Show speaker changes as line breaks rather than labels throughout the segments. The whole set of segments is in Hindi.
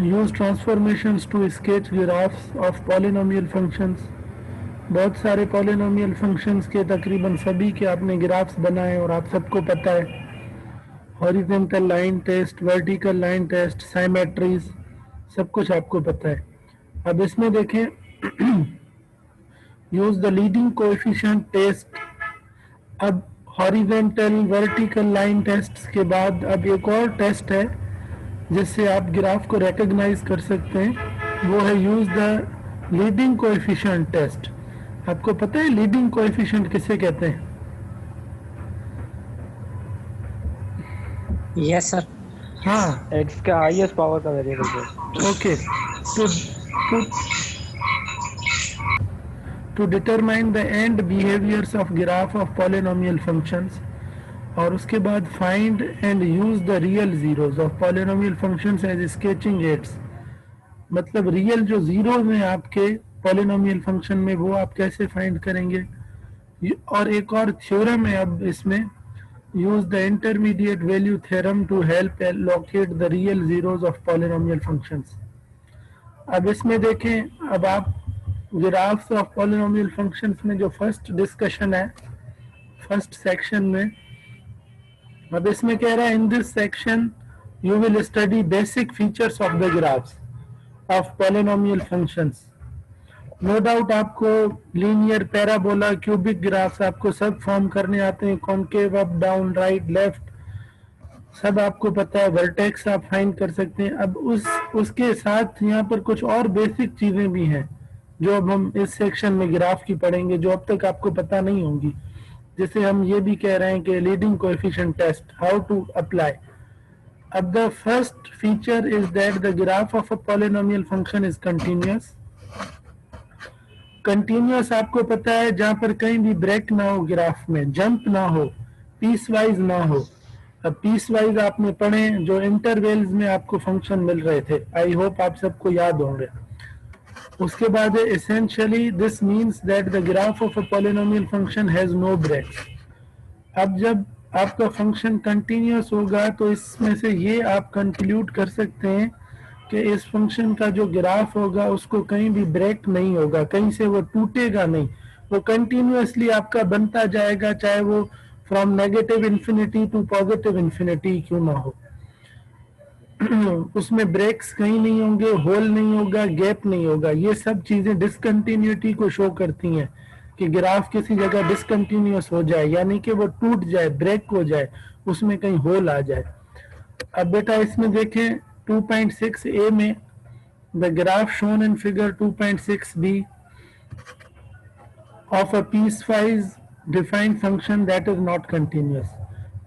Use transformations to sketch graphs of polynomial functions. बहुत सारे पॉलिनोमियल फंक्शंस के तकरीबन सभी के आपने ग्राफ्स बनाए और आप सबको पता है। Horizontal line test, vertical line test, symmetries, सब कुछ आपको पता है। अब इसमें देखें use the leading coefficient test. अब हॉरिजॉन्टल वर्टिकल लाइन टेस्ट के बाद अब एक और टेस्ट है जिससे आप ग्राफ को रिकॉग्नाइज कर सकते हैं, वो है use the leading coefficient test. आपको पता है लीडिंग कोएफिशिएंट किसे कहते हैं?
Yes sir.
हाँ,
एक्स का हाईएस्ट पावर का वेरिएबल है।
Okay. To determine the end behaviours of graph of polynomial functions, और उसके बाद find and use the real zeros of polynomial functions as sketching aids. मतलब रियल जो जीरोस हैं आपके पॉलिनोमियल फंक्शन में वो आप कैसे फाइंड करेंगे। और एक और थ्योरम है अब इसमें, use the intermediate value theorem to help locate the real zeros of polynomial functions. अब इसमें देखें, अब आप ग्राफ्स ऑफ पॉलिनोमियल फंक्शंस में जो फर्स्ट डिस्कशन है फर्स्ट सेक्शन में, अब इसमें कह रहा है in this section you will study basic features of the graphs of polynomial functions. No doubt आपको लीनियर, पैराबोला, क्यूबिक ग्राफ्स आपको सब फॉर्म करने आते हैं, concave, up, down, right, left, सब आपको पता है। वर्टेक्स आप फाइंड कर सकते हैं। अब उसके साथ यहाँ पर कुछ और बेसिक चीजें भी हैं जो अब हम इस सेक्शन में ग्राफ की पढ़ेंगे, जो अब तक आपको पता नहीं होंगी। जैसे हम ये भी कह रहे हैं कि leading coefficient test, how to apply. अब the first feature is that the graph of a polynomial function is continuous. Continuous आपको पता है जहां पर कहीं भी ब्रेक ना हो, ग्राफ में जंप ना हो, पीस वाइज ना हो। अब पीस वाइज आपने पढ़े जो इंटरवल्स में आपको फंक्शन मिल रहे थे, आई होप आप सबको याद होंगे। उसके बाद essentially this means that the graph of a polynomial function has no breaks. अब जब आपका फंक्शन कंटिन्यूअस होगा तो इसमें से ये आप कंक्लूड कर सकते हैं कि इस फंक्शन का जो ग्राफ होगा उसको कहीं भी ब्रेक नहीं होगा, कहीं से वो टूटेगा नहीं, वो कंटिन्यूअसली आपका बनता जाएगा, चाहे वो from negative infinity to positive infinity क्यों ना हो। उसमें ब्रेक्स कहीं नहीं होंगे, होल नहीं होगा, गैप नहीं होगा। ये सब चीजें डिसकंटिन्यूटी को शो करती हैं कि ग्राफ किसी जगह डिसकंटिन्यूअस हो जाए, यानी कि वो टूट जाए, ब्रेक हो जाए, उसमें कहीं होल आ जाए। अब बेटा इसमें देखें 2.6a में the graph shown in figure 2.6b of a piecewise defined function that is not continuous।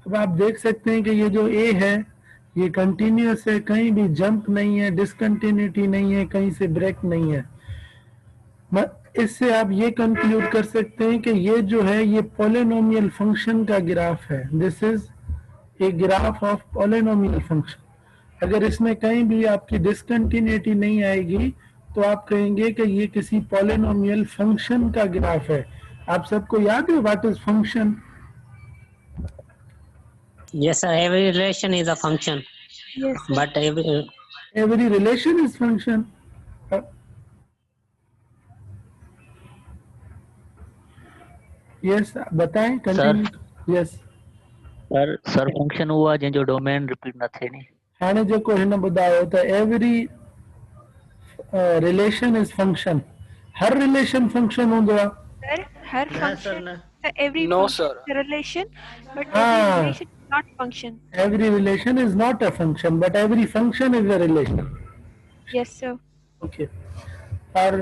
अब आप देख सकते हैं कि ये जो a है ये कंटिन्यूअस है, कहीं भी जंप नहीं है, डिसकंटिन्यूटी नहीं है, कहीं से ब्रेक नहीं है। इससे आप ये कंक्लूड कर सकते हैं कि ये जो है ये पॉलिनोमियल फंक्शन का ग्राफ है। This is a graph of polynomial function. अगर इसमें कहीं भी आपकी डिसकंटिन्यूटी नहीं आएगी तो आप कहेंगे कि ये किसी पॉलिनोमियल फंक्शन का ग्राफ है। आप सबको याद है what is function?
Yes sir, every relation is a function.
Yes, sir.
But
every relation is function. Yes, बताएं, कंटिन्यू। यस
सर फंक्शन हुआ जंहिंजो डोमेन रिपीट न थिए नी।
हाणे जेको हिन ॿुधायो त every relation is function, her relation function हूंदो आहे।
Sir, her function. Sir, every
No,
function
sir.
is a relation, but
Ah.
every relation is not function.
Every relation is not a function, but every function is a relation.
Yes, sir.
Okay. और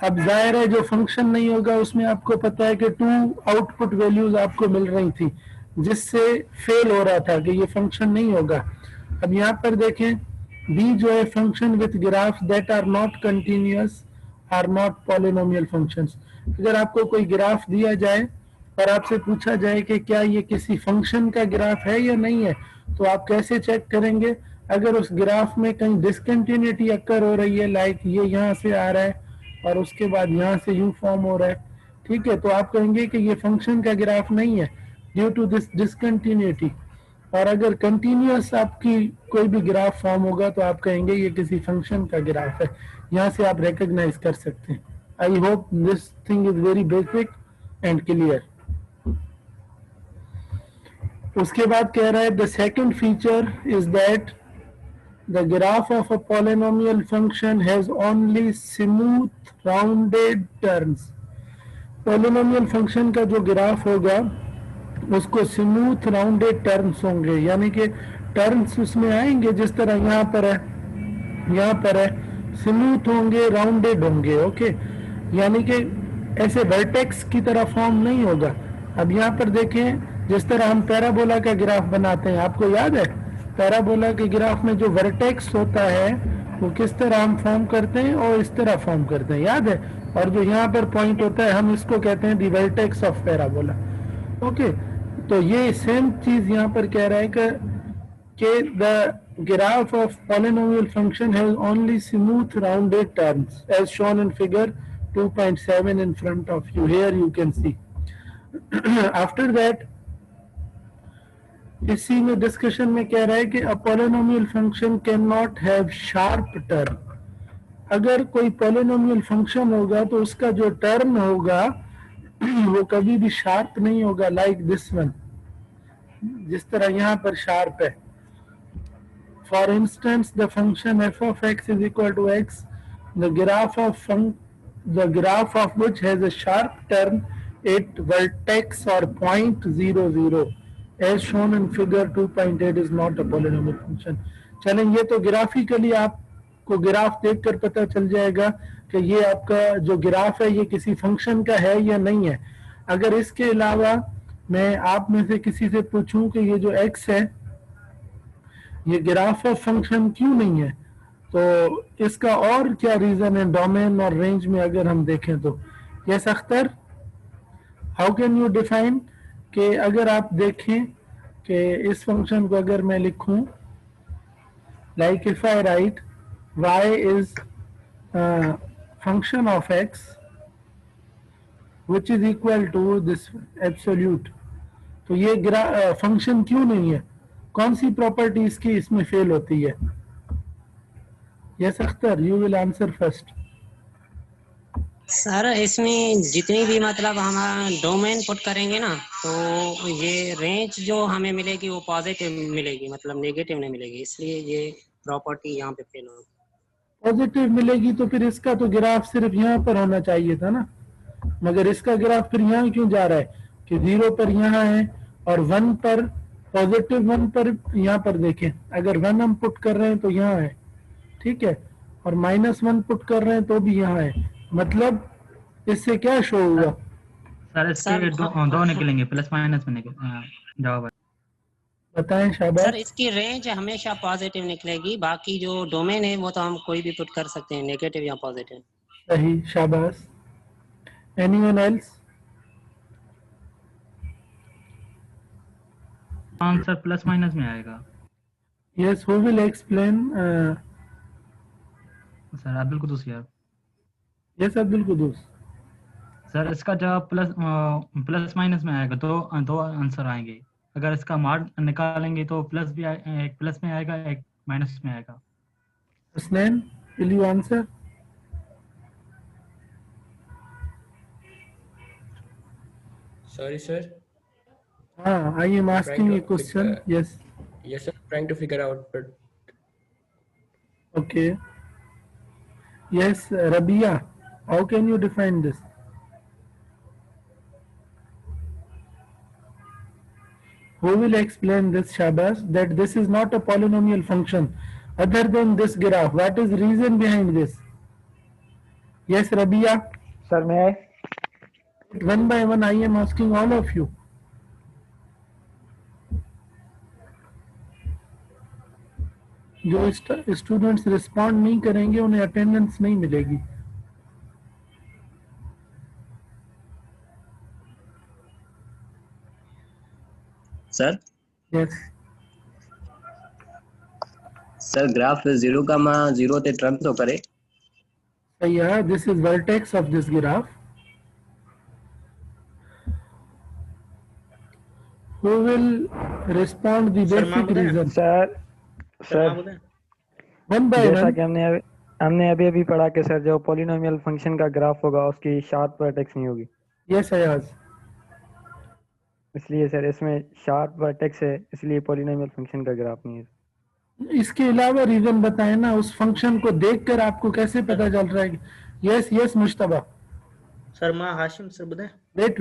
अब जाहिर है जो फंक्शन नहीं होगा उसमें आपको पता है कि 2 आउटपुट वैल्यूज आपको मिल रही थी जिससे फेल हो रहा था कि ये फंक्शन नहीं होगा। अब यहाँ पर देखें बी जो है function with graph that are not continuous are not polynomial functions. अगर आपको कोई ग्राफ दिया जाए और आपसे पूछा जाए कि क्या ये किसी फंक्शन का ग्राफ है या नहीं है, तो आप कैसे चेक करेंगे? अगर उस ग्राफ में कहीं डिसकंटिन्यूटी अक्कर हो रही है, लाइक ये यहाँ से आ रहा है और उसके बाद यहाँ से यू फॉर्म हो रहा है, ठीक है, तो आप कहेंगे कि ये फंक्शन का ग्राफ नहीं है ड्यू टू दिस डिसकंटिन्यूटी। और अगर कंटिन्यूअस आपकी कोई भी ग्राफ फॉर्म होगा तो आप कहेंगे ये किसी फंक्शन का ग्राफ है। यहाँ से आप रिकॉग्नाइज कर सकते हैं। I hope this thing is very basic and clear. उसके बाद कह रहा है the second feature is that the graph of a polynomial function has only smooth rounded turns। polynomial function का जो ग्राफ होगा उसको स्मूथ राउंडेड टर्म्स होंगे, यानी कि टर्म्स उसमें आएंगे जिस तरह यहाँ पर है, यहाँ पर है, स्मूथ होंगे, राउंडेड होंगे। ओके, यानी कि ऐसे वर्टेक्स की तरह फॉर्म नहीं होगा। अब यहाँ पर देखें, जिस तरह हम पैराबोला का ग्राफ बनाते हैं, आपको याद है पैराबोला के ग्राफ में जो वर्टेक्स होता है वो किस तरह हम फॉर्म करते हैं, और इस तरह फॉर्म करते हैं, याद है। और जो यहाँ पर पॉइंट होता है हम इसको कहते हैं दी वर्टेक्स ऑफ पैराबोला। ओके, तो ये सेम चीज यहाँ पर कह रहा है कि the graph of polynomial function has only smooth rounded terms as shown in figure 2.7 in front of you. Here you can see. After that, इसी में डिस्कशन में कह रहा है कि अ polynomial function can not have sharp term. अगर कोई पॉलिनोमियल फंक्शन होगा तो उसका जो टर्म होगा वो कभी भी शार्प नहीं होगा, लाइक दिस वन, जिस तरह यहाँ पर शार्प है। For instance the function f of x is equal to x, the graph of which has a sharp turn at vertex or point 0 0 as shown in figure 2.8 is not a polynomial function। चलें, ये तो ग्राफिकली आपको ग्राफ देखकर पता चल जाएगा कि ये आपका जो ग्राफ है ये किसी फंक्शन का है या नहीं है। अगर इसके अलावा मैं आप में से किसी से पूछूं कि ये जो x है ये ग्राफ ऑफ फंक्शन क्यों नहीं है, तो इसका और क्या रीजन है डोमेन और रेंज में अगर हम देखें तो। Yes Akhtar, how can you define कि अगर आप देखें कि इस फंक्शन को अगर मैं लिखूं like if I right y is function of x which is equal to this absolute, तो ये फंक्शन क्यों नहीं है, कौन सी प्रॉपर्टी इसकी इसमें फेल होती है। Yes Akhtar, you will answer first.
Sir इसमें जितनी भी मतलब हम डोमेन पुट करेंगे ना तो ये रेंज जो हमें मिलेगी वो पॉजिटिव मिलेगी, मतलब नेगेटिव नहीं मिलेगी, इसलिए ये प्रॉपर्टी यहाँ पे फेल होगी।
पॉजिटिव मिलेगी तो फिर इसका तो ग्राफ सिर्फ यहाँ पर होना चाहिए था ना, मगर इसका ग्राफ फिर यहाँ क्यों जा रहा है कि 0 पर यहाँ है और 1 पर, पॉजिटिव 1 पर यहाँ पर देखें, अगर 1 हम पुट कर रहे हैं तो यहाँ है, ठीक है, और -1 पुट कर रहे हैं तो भी यहाँ है। मतलब इससे क्या शो हुआ
सर? इसके दो निकलेंगे, प्लस माइनस में जवाब है।
बताएं शाबाश।
सर इसकी रेंज हमेशा पॉजिटिव निकलेगी, बाकी जो डोमेन है वो तो हम कोई भी पुट कर सकते हैं, नेगेटिव या पॉजिटिव।
सही, शाबाश। Anyone else?
Answer plus minus में आएगा।
Yes, who will explain?
Sir Abdul Kudus यार।
यस अब्दुल कुदूस।
सर इसका जवाब प्लस माइनस में आएगा, दो आंसर आएंगे। अगर इसका मार्क निकालेंगे तो प्लस भी एक प्लस में आएगा, एक माइनस में आएगा।
Hasnain, will you answer?
Sorry, sir.
I am asking a question. Yes.
Yes, sir. Trying to figure out, but
okay. Yes, Rabia, how can you define this? Who will explain this, Shabazz, that this is not a polynomial function other than this graph? What is the reason behind this? Yes, Rabia.
Sir, may I?
One by one, I am asking all of you. जो स्टूडेंट्स रिस्पॉन्ड नहीं करेंगे उन्हें अटेंडेंस नहीं मिलेगी।
Sir
yes
sir, graph 0, 0 Trump तो करे।
सही है, this is vertex of this graph. who will respond the basic reason
sir
one by
जैसा
one.
कि हमने अभी पढ़ा कि सर जो पॉलिनोमियल फंक्शन का ग्राफ होगा उसकी शार्प वर्टेक्स नहीं होगी,
Yes, Ayaz.
इसलिए सर इसमें शार्प वर्टेक्स है, इसलिए पॉलिनोमियल फंक्शन का ग्राफ नहीं है।
इसके अलावा रीजन बताएं ना, उस फंक्शन को देखकर आपको कैसे पता चल रहा है? Yes yes Mushtaba.
सर मैं हाशिम सर बताएं।
Wait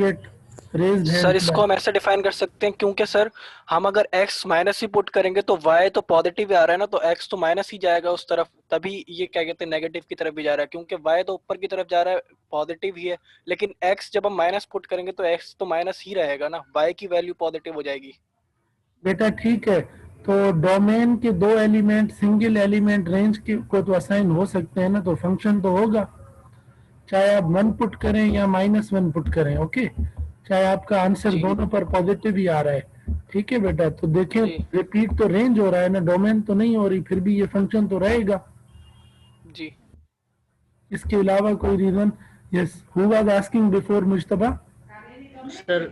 raised hand.
सर इसको हम ऐसे डिफाइन कर सकते हैं क्योंकि सर हम अगर x माइनस ही पुट करेंगे तो y तो पॉजिटिव आ रहा है ना, तो x तो माइनस ही जाएगा उस तरफ, तभी ये क्या कहते हैं नेगेटिव की तरफ भी जा रहा है, क्योंकि y तो ऊपर की तरफ जा रहा है, पॉजिटिव ही है, लेकिन x जब हम माइनस पुट करेंगे तो x तो माइनस ही रहेगा ना, y की वैल्यू पॉजिटिव हो जाएगी।
बेटा ठीक है, तो डोमेन के दो एलिमेंट सिंगल एलिमेंट रेंज को तो असाइन हो सकते हैं ना, तो फंक्शन तो होगा, चाहे आप 1 पुट करें या -1 पुट करें। ओके, चाहे आपका आंसर दोनों पर पॉजिटिव ही आ रहा है। ठीक है बेटा, तो देखें रिपीट तो रेंज हो रहा है ना, डोमेन तो नहीं हो रही, फिर भी ये फंक्शन तो रहेगा
जी।
इसके अलावा कोई reason? Yes, who was asking before Mushtaba?
Sir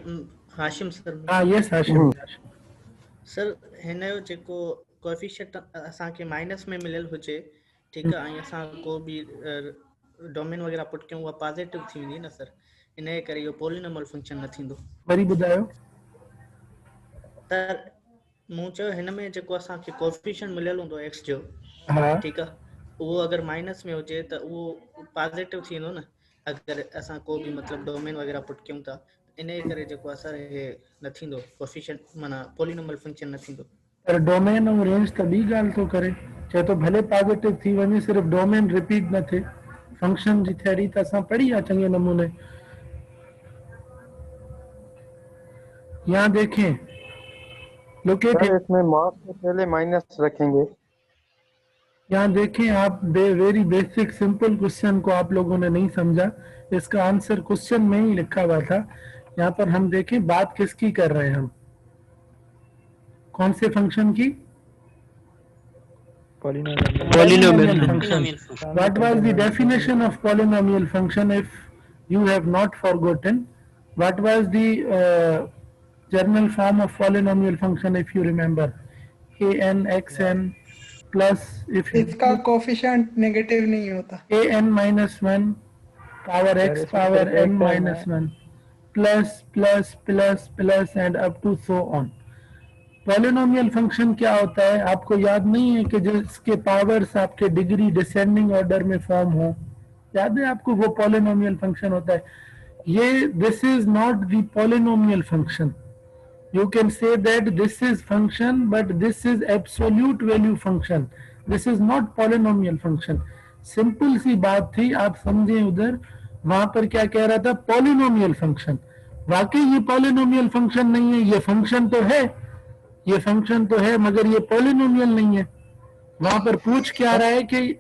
Hashim sir.
हाँ यस हाशिम।
सर हिन जो जेको कोएफिशिएंट असांखे माइनस में मिलियल हुजे, ठीकु आहे, ऐं असां को बि डोमेन वग़ैरह पुट कयूं, उहा पॉजिटिव थी वेंदी न सर, इन जे करे इहो पॉलिनोमियल फंक्शन न थींदो।
वरी ॿुधायो।
सर मूं चयो हिन में जेको असांखे कोएफिशिएंट मिलियल हूंदो एक्स जो, ठीकु आहे, उहो अगरि माइनस में हुजे त उहो पॉजिटिव थींदो न, अगरि असां को बि मतिलबु डोमेन वग़ैरह पुट कयूं था, इन जे करे जेको असर हे न थींदो, कोएफिशिएंट माना पॉलिनोमियल फंक्शन न थींदो।
पर डोमेन और रेंज त ॿी ॻाल्हि थो करे, चए तो भले पॉजिटिव थी वञे, सिर्फ डोमेन रिपीट न थिए। फंक्शन जी थियरी त असां पढ़ी आहे चङे नमूने। यहाँ देखें, लोकेट
इसमें मास से पहले माइनस रखेंगे।
यहाँ देखें आप, वेरी बेसिक सिंपल क्वेश्चन को आप लोगों ने नहीं समझा, इसका आंसर क्वेश्चन में ही लिखा हुआ था। यहाँ पर हम देखें बात किसकी कर रहे हैं, हम कौन से फंक्शन की? Polynomial function. What was the definition of polynomial function? If you have not forgotten, what was the general form of polynomial function, if you remember? an xn plus, if
इसका कोफिशिएंट नेगेटिव नहीं होता,
an minus 1 power x power n minus 1 plus plus plus plus and up to so on. Polynomial function क्या होता है? आपको याद नहीं है कि जिसके पावर्स आपके डिग्री डिसेंडिंग ऑर्डर में फॉर्म हो, याद है आपको? वो पॉलिनोमियल फंक्शन होता है। ये this is not the polynomial function, you can say that this is function but this is absolute value function, this is not polynomial function. Simple सी बात थी, आप समझे उधर, वहां पर क्या कह रहा था? Polynomial function. वाकई ये पॉलिनोमियल फंक्शन नहीं है, ये फंक्शन तो है, ये फंक्शन तो है मगर ये पॉलिनोमियल नहीं है। वहां पर पूछ क्या रहा है कि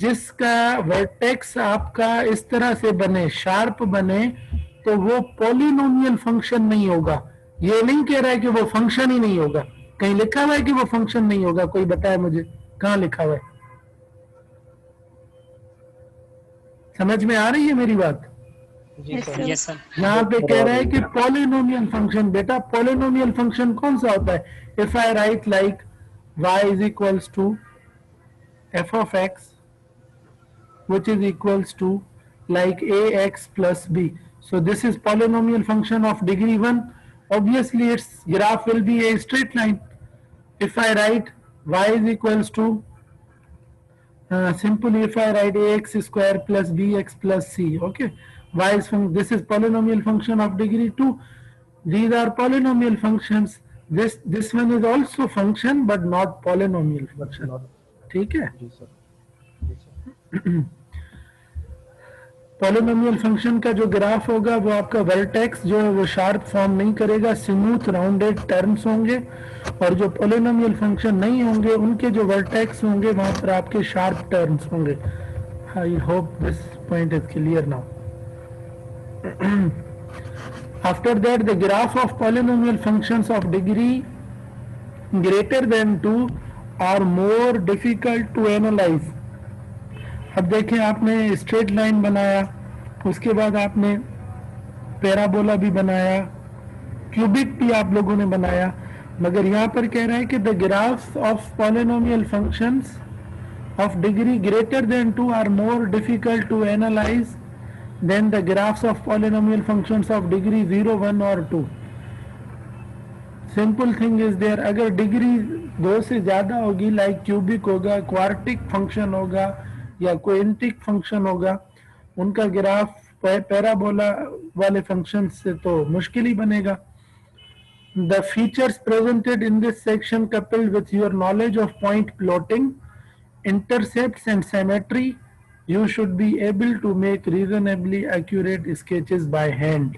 जिसका वर्टेक्स आपका इस तरह से बने, शार्प बने, तो वो पॉलिनोमियल फंक्शन नहीं होगा। ये नहीं कह रहा है कि वो फंक्शन ही नहीं होगा, कहीं लिखा हुआ है कि वो फंक्शन नहीं होगा? कोई बताए मुझे, कहाँ लिखा हुआ है? समझ में आ रही है मेरी बात?
Yes sir.
यहाँ पे कह रहा है कि पॉलिनोमियल फंक्शन, बेटा पॉलिनोमियल फंक्शन कौन सा होता है? If I right like y is equals to f of x which is equals to like ax plus b, so this is polynomial function of degree 1. obviously its graph will be a straight line. If I write y is equals to simply if I write ax square plus bx plus c, okay, y is this is polynomial function of degree 2. These are polynomial functions. This one is also function but not polynomial function. ठीक है? पॉलिनोमियल फंक्शन का जो ग्राफ होगा वो आपका वर्टेक्स जो है वो शार्प फॉर्म नहीं करेगा, स्मूथ राउंडेड टर्म्स होंगे, और जो पॉलिनोमियल फंक्शन नहीं होंगे उनके जो वर्टेक्स होंगे वहां पर आपके शार्प टर्म्स होंगे। I hope this point is clear now. After that, the graph of polynomial functions of degree greater than 2 are more difficult to analyze. अब देखें, आपने स्ट्रेट लाइन बनाया, उसके बाद आपने पैराबोला भी बनाया, क्यूबिक भी आप लोगों ने बनाया, मगर यहाँ पर कह रहा है कि the graphs of polynomial functions of degree greater than 2 are more difficult to analyze than the graphs of polynomial functions of degree 0, 1 or 2. Simple thing is there, अगर डिग्री 2 से ज़्यादा होगी, लाइक क्यूबिक होगा, क्वार्टिक फंक्शन होगा या क्विंटिक फंक्शन होगा, उनका ग्राफ पैराबोला वाले फंक्शन से तो मुश्किल ही बनेगा. The features presented in this section coupled with your knowledge of point plotting, intercepts and symmetry, you should be able to make reasonably accurate sketches by hand.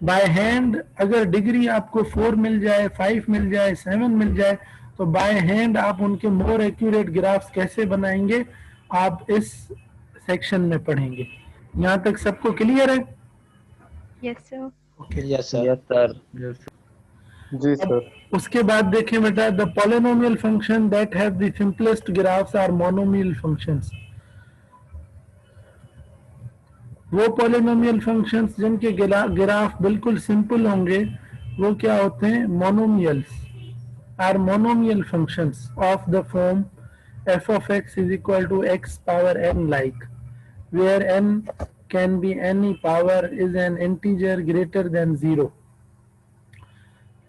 By hand अगर डिग्री आपको 4 मिल जाए, 5 मिल जाए, 7 मिल जाए, तो by hand आप उनके more accurate ग्राफ्स कैसे बनाएंगे आप इस सेक्शन में पढ़ेंगे. यहाँ तक सबको क्लियर है?
Yes, sir.
Okay.
Yes, sir. Yes, sir. Yes, sir.
जी सर.
उसके बाद देखें बेटा, the polynomial function that have the simplest graphs are monomial functions. वो पॉलिनोमियल फंक्शंस जिनके ग्राफ बिल्कुल सिंपल होंगे वो क्या होते हैं? Monomials are monomial functions of the form f of x is equal to x power n, like where n can be any power is an integer greater than 0.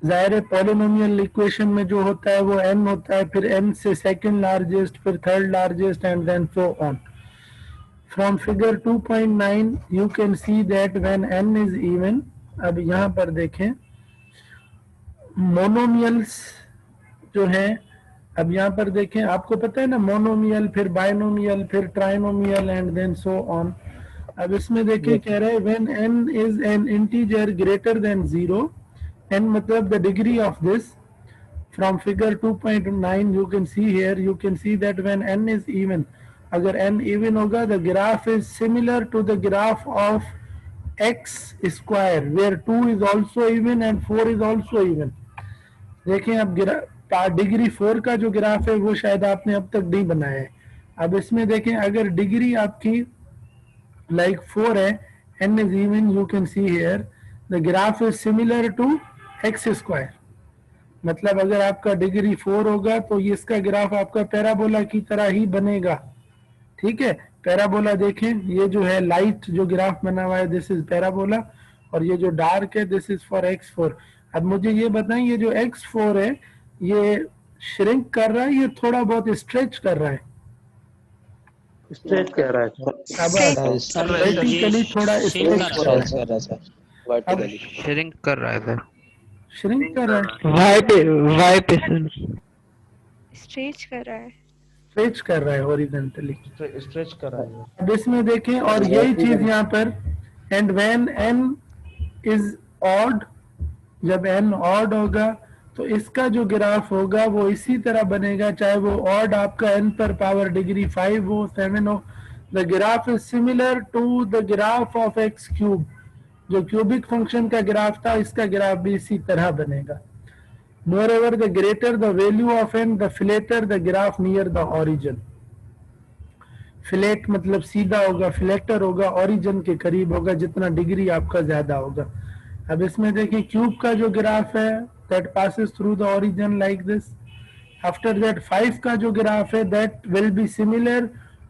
ज़ाहिर है पॉलिनोमियल इक्वेशन में जो होता है वो n होता है, फिर n से सेकंड लार्जेस्ट, फिर third largest and then so on. From figure 2.9 you can see that when n is even. अब यहाँ पर देखें मोनोमियल्स जो हैं, अब यहाँ पर देखें, आपको पता है ना मोनोमियल, फिर बाइनोमियल, फिर trinomial and then so on. अब इसमें देखें कह रहे हैं when n is an integer greater than 0, n मतलब the degree of this. From figure 2.9 you can see here, you can see that when n is even, अगर n even होगा, the graph is similar to the graph of x square where 2 is also even and 4 is also even. देखें अब डिग्री 4 का जो ग्राफ है वो शायद आपने अब तक नहीं बनाया है. अब इसमें देखें अगर डिग्री आपकी like 4 है, n is even, you can see here the graph is similar to x square. मतलब अगर आपका डिग्री 4 होगा तो ये इसका ग्राफ आपका पैराबोला की तरह ही बनेगा. ठीक है, पैराबोला देखें, ये जो है लाइट जो ग्राफ बना हुआ है दिस इज पैराबोला, और ये जो डार्क है दिस इज फॉर x4. अब मुझे ये बताएं, ये जो x4 है ये श्रिंक कर रहा है, ये थोड़ा बहुत स्ट्रेच कर रहा है?
स्ट्रेच कर रहा है
सर. वर्टिकली थोड़ा स्ट्रेच कर रहा है.
वर्टिकली
श्रिंक कर रहा है सर.
श्रिंक कर रहा है.
वाई पे
स्ट्रेच कर रहा है.
स्ट्रेच कर रहा है हॉरिजॉन्टली.
स्ट्रेच कर रहा है.
अब इसमें देखें, और यही चीज यहाँ पर, and when n is odd, जब n ऑड होगा तो इसका जो ग्राफ होगा वो इसी तरह बनेगा, चाहे वो ऑड आपका n पर पावर डिग्री 5 हो, 7 हो. The graph is similar to the graph of x cube. जो क्यूबिक फंक्शन का ग्राफ था, इसका ग्राफ भी इसी तरह बनेगा. Moreover the greater the value of n, the flatter the graph near the origin. Flat मतलब सीधा होगा, फ्लैटर होगा, ओरिजिन के करीब होगा जितना डिग्री आपका ज्यादा होगा. अब इसमें देखिए क्यूब का जो ग्राफ है that passes through the origin like this. After that 5 का जो ग्राफ है that will be similar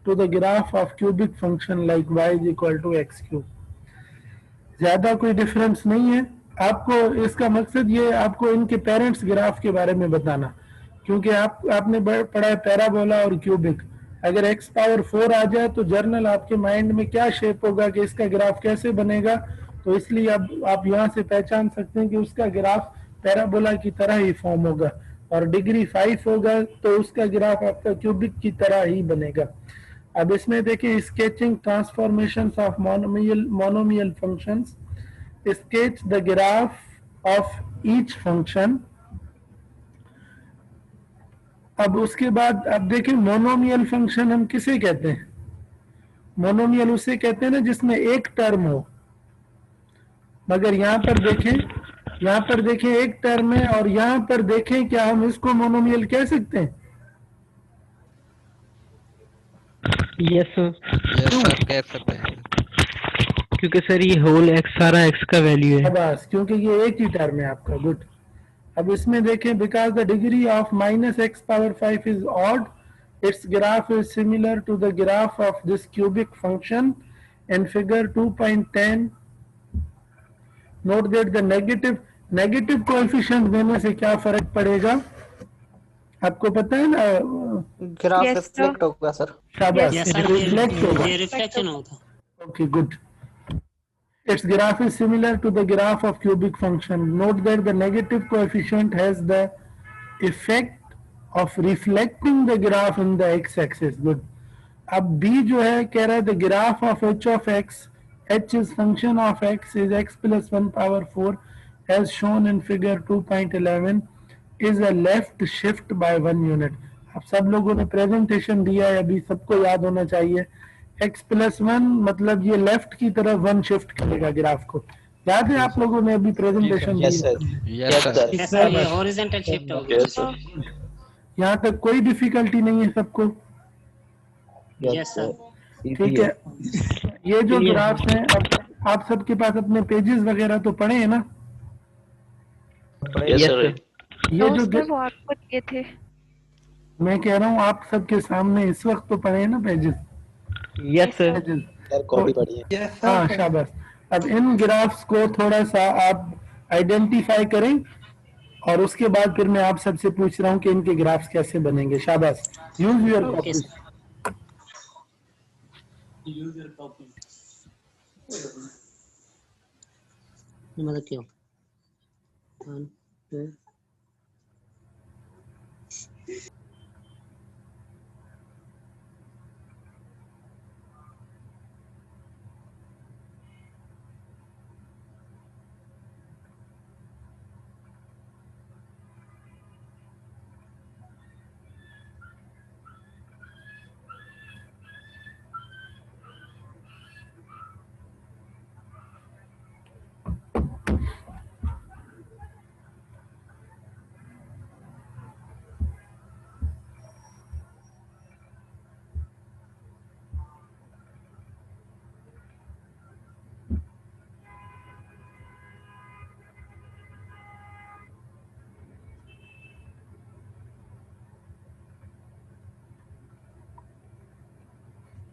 to the graph of cubic function like y is equal to x cube. ज्यादा कोई डिफरेंस नहीं है. आपको इसका मकसद ये आपको इनके पेरेंट्स ग्राफ के बारे में बताना, क्योंकि आपने पढ़ा है पैराबोला और क्यूबिक. अगर x पावर 4 आ जाए तो जर्नल आपके माइंड में क्या शेप होगा कि इसका ग्राफ कैसे बनेगा, तो इसलिए अब आप यहाँ से पहचान सकते हैं कि उसका ग्राफ पैराबोला की तरह ही फॉर्म होगा, और डिग्री 5 होगा तो उसका ग्राफ आपका क्यूबिक की तरह ही बनेगा. अब इसमें देखिए sketching transformations of monomial functions. Sketch the graph of each function. अब उसके बाद अब देखिए मोनोमियल फंक्शन हम किसे कहते हैं? मोनोमियल उसे कहते हैं ना जिसमें एक टर्म हो, मगर यहाँ पर देखें एक टर्म है, और यहाँ पर देखें क्या हम इसको मोनोमियल कह सकते हैं?
यस सर कह सकते हैं. क्योंकि सर ये होल एक्स सारा एक्स का वैल्यू है।
बस क्योंकि ये एक ही टर्म है आपका। गुड। अब इसमें देखें, because the degree of minus x power 5 is odd, its graph is similar to the graph of this cubic function in figure 2.10. note that the negative coefficient देने से क्या फर्क पड़ेगा आपको पता है ना?
Graph
Yes, sir.
रिफ्लेक्ट होगा सर।
शाबाश,
यस सर,
रिफ्लेक्ट होगा।
ये रिफ्लेक्शन होता।
Okay, good. Its graph is similar to the graph of cubic function. Note that the negative coefficient has the effect of reflecting the graph in the x-axis. Good. अब b जो है कह रहा है the graph of h of x, h is function of x, is x plus 1 power 4 as shown in figure 2.11 is a left shift by 1 unit. अब सब लोगों ने प्रेजेंटेशन दिया है, अभी सबको याद होना चाहिए x plus 1 मतलब ये लेफ्ट की तरफ 1 शिफ्ट करेगा ग्राफ को। याद है आप लोगों ने अभी प्रेजेंटेशन दी?
यस सर, ये हॉरिजॉन्टल शिफ्ट हो गया।
यहाँ तक कोई डिफिकल्टी नहीं है सबको?
Yes sir.
ठीक है। ये जो ग्राफ्स हैं, अब आप सबके पास अपने पेजेस वगैरह तो पढ़े हैं ना?
Yes sir.
ये जो
सर वो आपको दिए थे।
मैं कह रहा हूँ आप सबके सामने इस वक्त तो पढ़े हैं ना पेजेस?
Yes sir.
कॉपी पढ़ी है।
हाँ शाबाश। अब इन ग्राफ्स को थोड़ा सा आप आइडेंटिफाई करें और उसके बाद फिर मैं आप सबसे पूछ रहा हूँ कि इनके ग्राफ्स कैसे बनेंगे। शाबाश। Use your copy.
मतलब क्यों? 1 2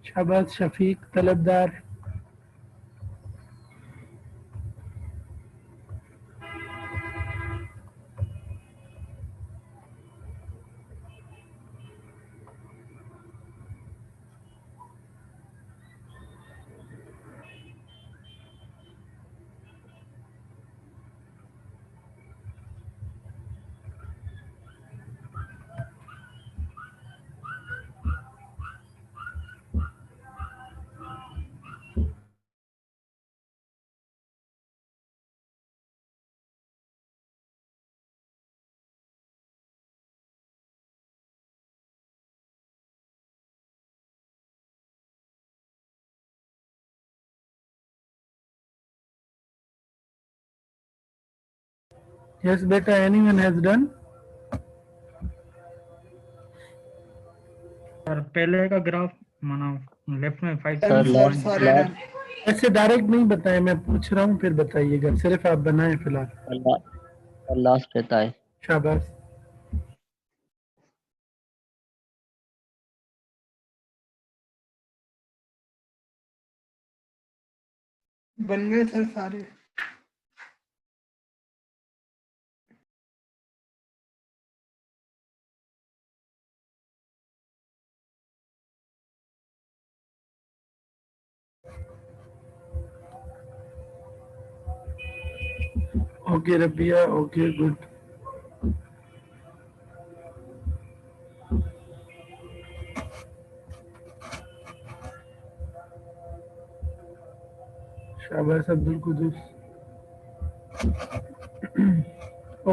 शाबाश Shafiq Talabdar. Yes beta, anyone has done?
Sir पहले का ग्राफ माना लेफ्ट में 5
ऐसे डायरेक्ट नहीं बताए, मैं पूछ रहा हूँ फिर बताइएगा, सिर्फ आप बनाए फिलहाल।
लास्ट रहता है।
शाबाश।
बन गए सर सारे।
Okay Rabia, okay good. शाबाश अब्दुल कुदूस।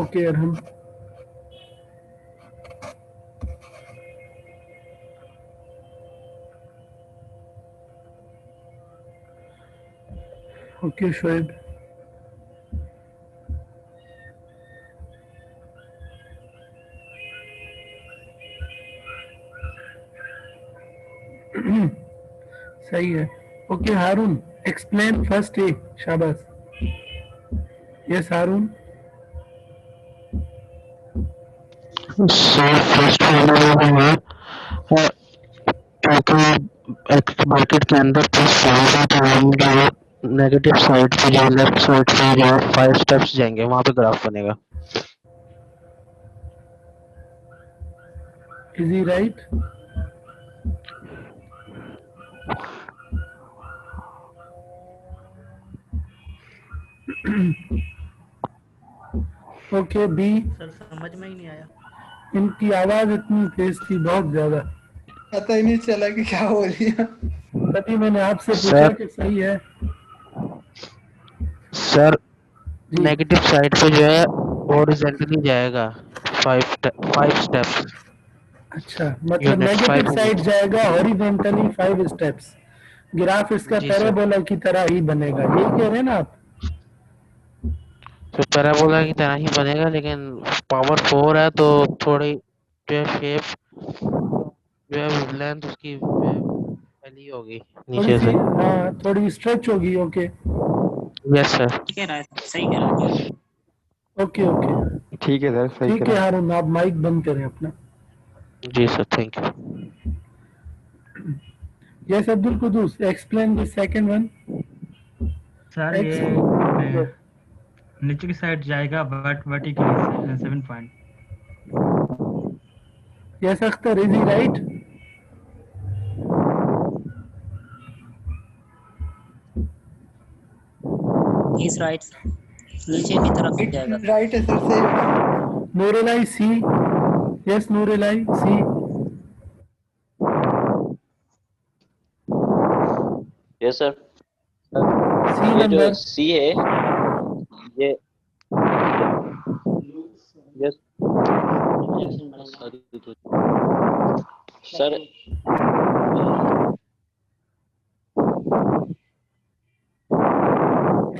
ओके अरहम। ओके शोएब। सही है। Okay, Harun, explain first A. Shabas. Yes, Harun.
So first वाला है क्योंकि एक्स ब्रैकेट के अंदर प्लस 5 है तो हम जो नेगेटिव साइड पे जो लेफ्ट साइड पे जो 5 स्टेप्स जाएंगे वहाँ पे ग्राफ बनेगा.
Is he right? Okay, B.
Sir समझ में ही नहीं आया.
इनकी आवाज इतनी तेज थी, बहुत ज्यादा,
पता ही नहीं चला कि क्या हो रही है.
तभी मैंने आपसे पूछा कि सही है.
सर नेगेटिव साइड पे जो है हॉरिजॉन्टली जाएगा 5 स्टेप्स.
अच्छा, मतलब नेगेटिव साइड जाएगा हॉरिजॉन्टली 5 स्टेप्स. ग्राफ इसका पैराबोला की तरह ही बनेगा, यही कह रहे हैं ना आप?
तो पैराबोला की तरह ही बनेगा, लेकिन पावर 4 है तो थोड़ी जो है शेप जो है लेंथ उसकी फैली होगी नीचे से.
हाँ, थोड़ी स्ट्रेच होगी. ओके.
Yes sir.
कह रहा है, सही कह रहा है.
ओके ओके,
ठीक है सर, सही
ठीक है हारून, आप माइक बंद करें अपना.
जी sir, thank you.
Yes Abdul Kudus, explain the second one.
Sir ये नीचे की साइड जाएगा but vertically 7 point.
Yes Akhtar, is he right?
He's right. नीचे की तरफ जाएगा.
राइट है सर, सही.
नूरुलाई सी. यस नूरुलाई सी.
Yes sir.
सी
ये जो
नंबर
सी है ये यस सर.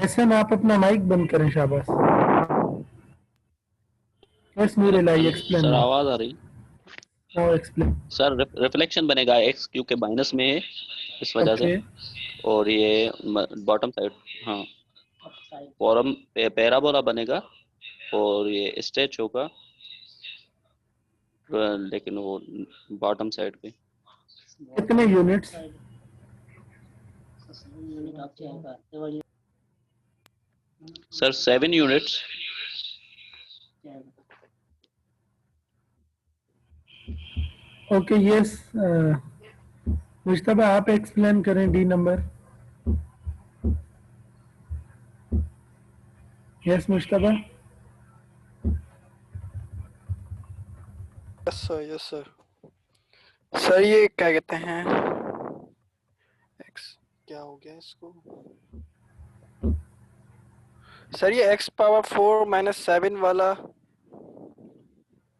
ऐसे में आप अपना माइक बंद करें. शाबाश. Yes नूरुलाई, explain.
सर आवाज आ रही?
Now explain.
सर रिफ्लेक्शन बनेगा एक्स क्योंकि माइनस में है इस वजह से. और ये बॉटम साइड, हाँ, फॉर्म पैराबोला बनेगा और ये स्ट्रेच होगा, लेकिन वो बॉटम साइड पे.
कितने units?
Sir 7 units.
Okay. Yes Mushtaba, आप एक्सप्लेन करें D number. Yes Mushtaba.
Yes sir, yes sir. Sir ये क्या कहते हैं, एक्स क्या हो गया इसको. सर ये x पावर 4 माइनस 7 वाला.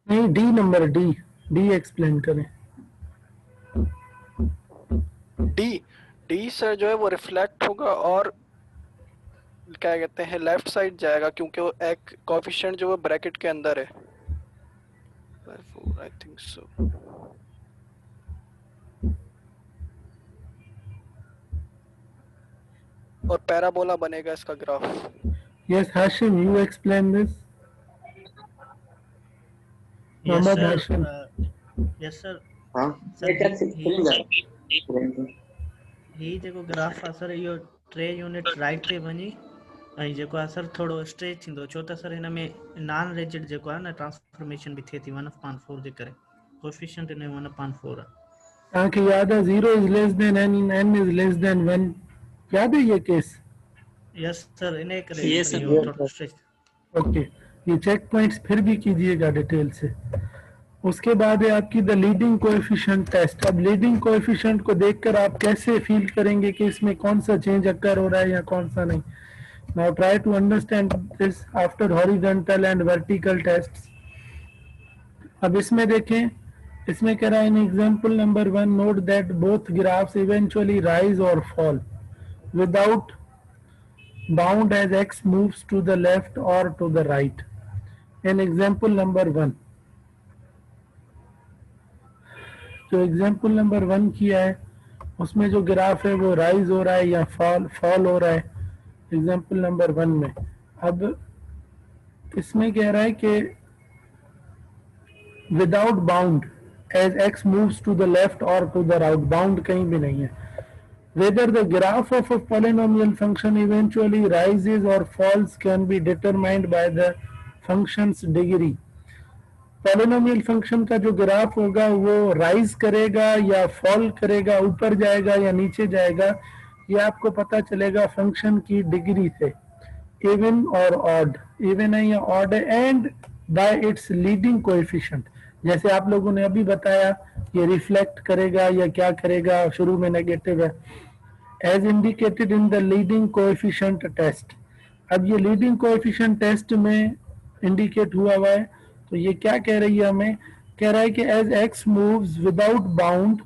नहीं, डी नंबर, डी एक्सप्लेन करें.
डी सर जो है वो रिफ्लेक्ट होगा और क्या कहते हैं लेफ्ट साइड जाएगा क्योंकि वो एक कोएफिशिएंट जो है ब्रैकेट के अंदर है. I think so. और पैराबोला बनेगा इसका graph.
Yes Hashim, you explain this. Mohammed Hashim.
Yes sir.
हां
ही जेको ग्राफ आहे सर, इहो 3 यूनिट राइट ते वञी ऐं जेको आहे सर थोरो स्ट्रेच थींदो, छो त सर हिन में नॉन रिजिड जेको आहे न ट्रांसफॉर्मेशन बि थिए थी 1/4 जे करे. कोएफिशिएंट इन 1/4 आहे.
तव्हांखे यादि आहे 0 is less than n, n is less than 1. याद है ये केस?
यस सर, इन करे.
ओके, ये चेक पॉइंट्स फिर भी कीजिएगा डिटेल से. उसके बाद है आपकी द लीडिंग कोएफिशिएंट टेस्ट. अब लीडिंग कोएफिशिएंट को देखकर आप कैसे फील करेंगे कि इसमें कौन सा चेंज अकर हो रहा है या कौन सा नहीं. Now try to understand this after horizontal and vertical tests. अब इसमें देखें, इसमें कह रहा है in example number 1 note that both graphs eventually rise और fall without bound as x moves to the left or to the right. In example number 1, तो example number 1 किया है, उसमें जो ग्राफ है वो राइज हो रहा है या फॉल हो रहा है, एग्जाम्पल नंबर 1 में। अब इसमें कह रहा है कि without bound as x moves to the left और टू द राइट, बाउंड कहीं भी नहीं है। Whether the graph of a polynomial function eventually rises or falls can be determined by the function's degree. Polynomial function का जो ग्राफ होगा वो राइज करेगा या फॉल करेगा, ऊपर जाएगा या नीचे जाएगा, ये आपको पता चलेगा फंक्शन की डिग्री से, इवन और ऑड, इवन है या ऑड है, and bye it's leading coefficient. जैसे आप लोगों ने अभी बताया ये रिफ्लेक्ट करेगा या क्या करेगा, शुरू में नेगेटिव है, as indicated in the leading coefficient test. अब ये लीडिंग कोएफिशिएंट टेस्ट में इंडिकेट हुआ हुआ है, तो ये क्या कह रही है हमें, कह रहा है कि as x moves without bound,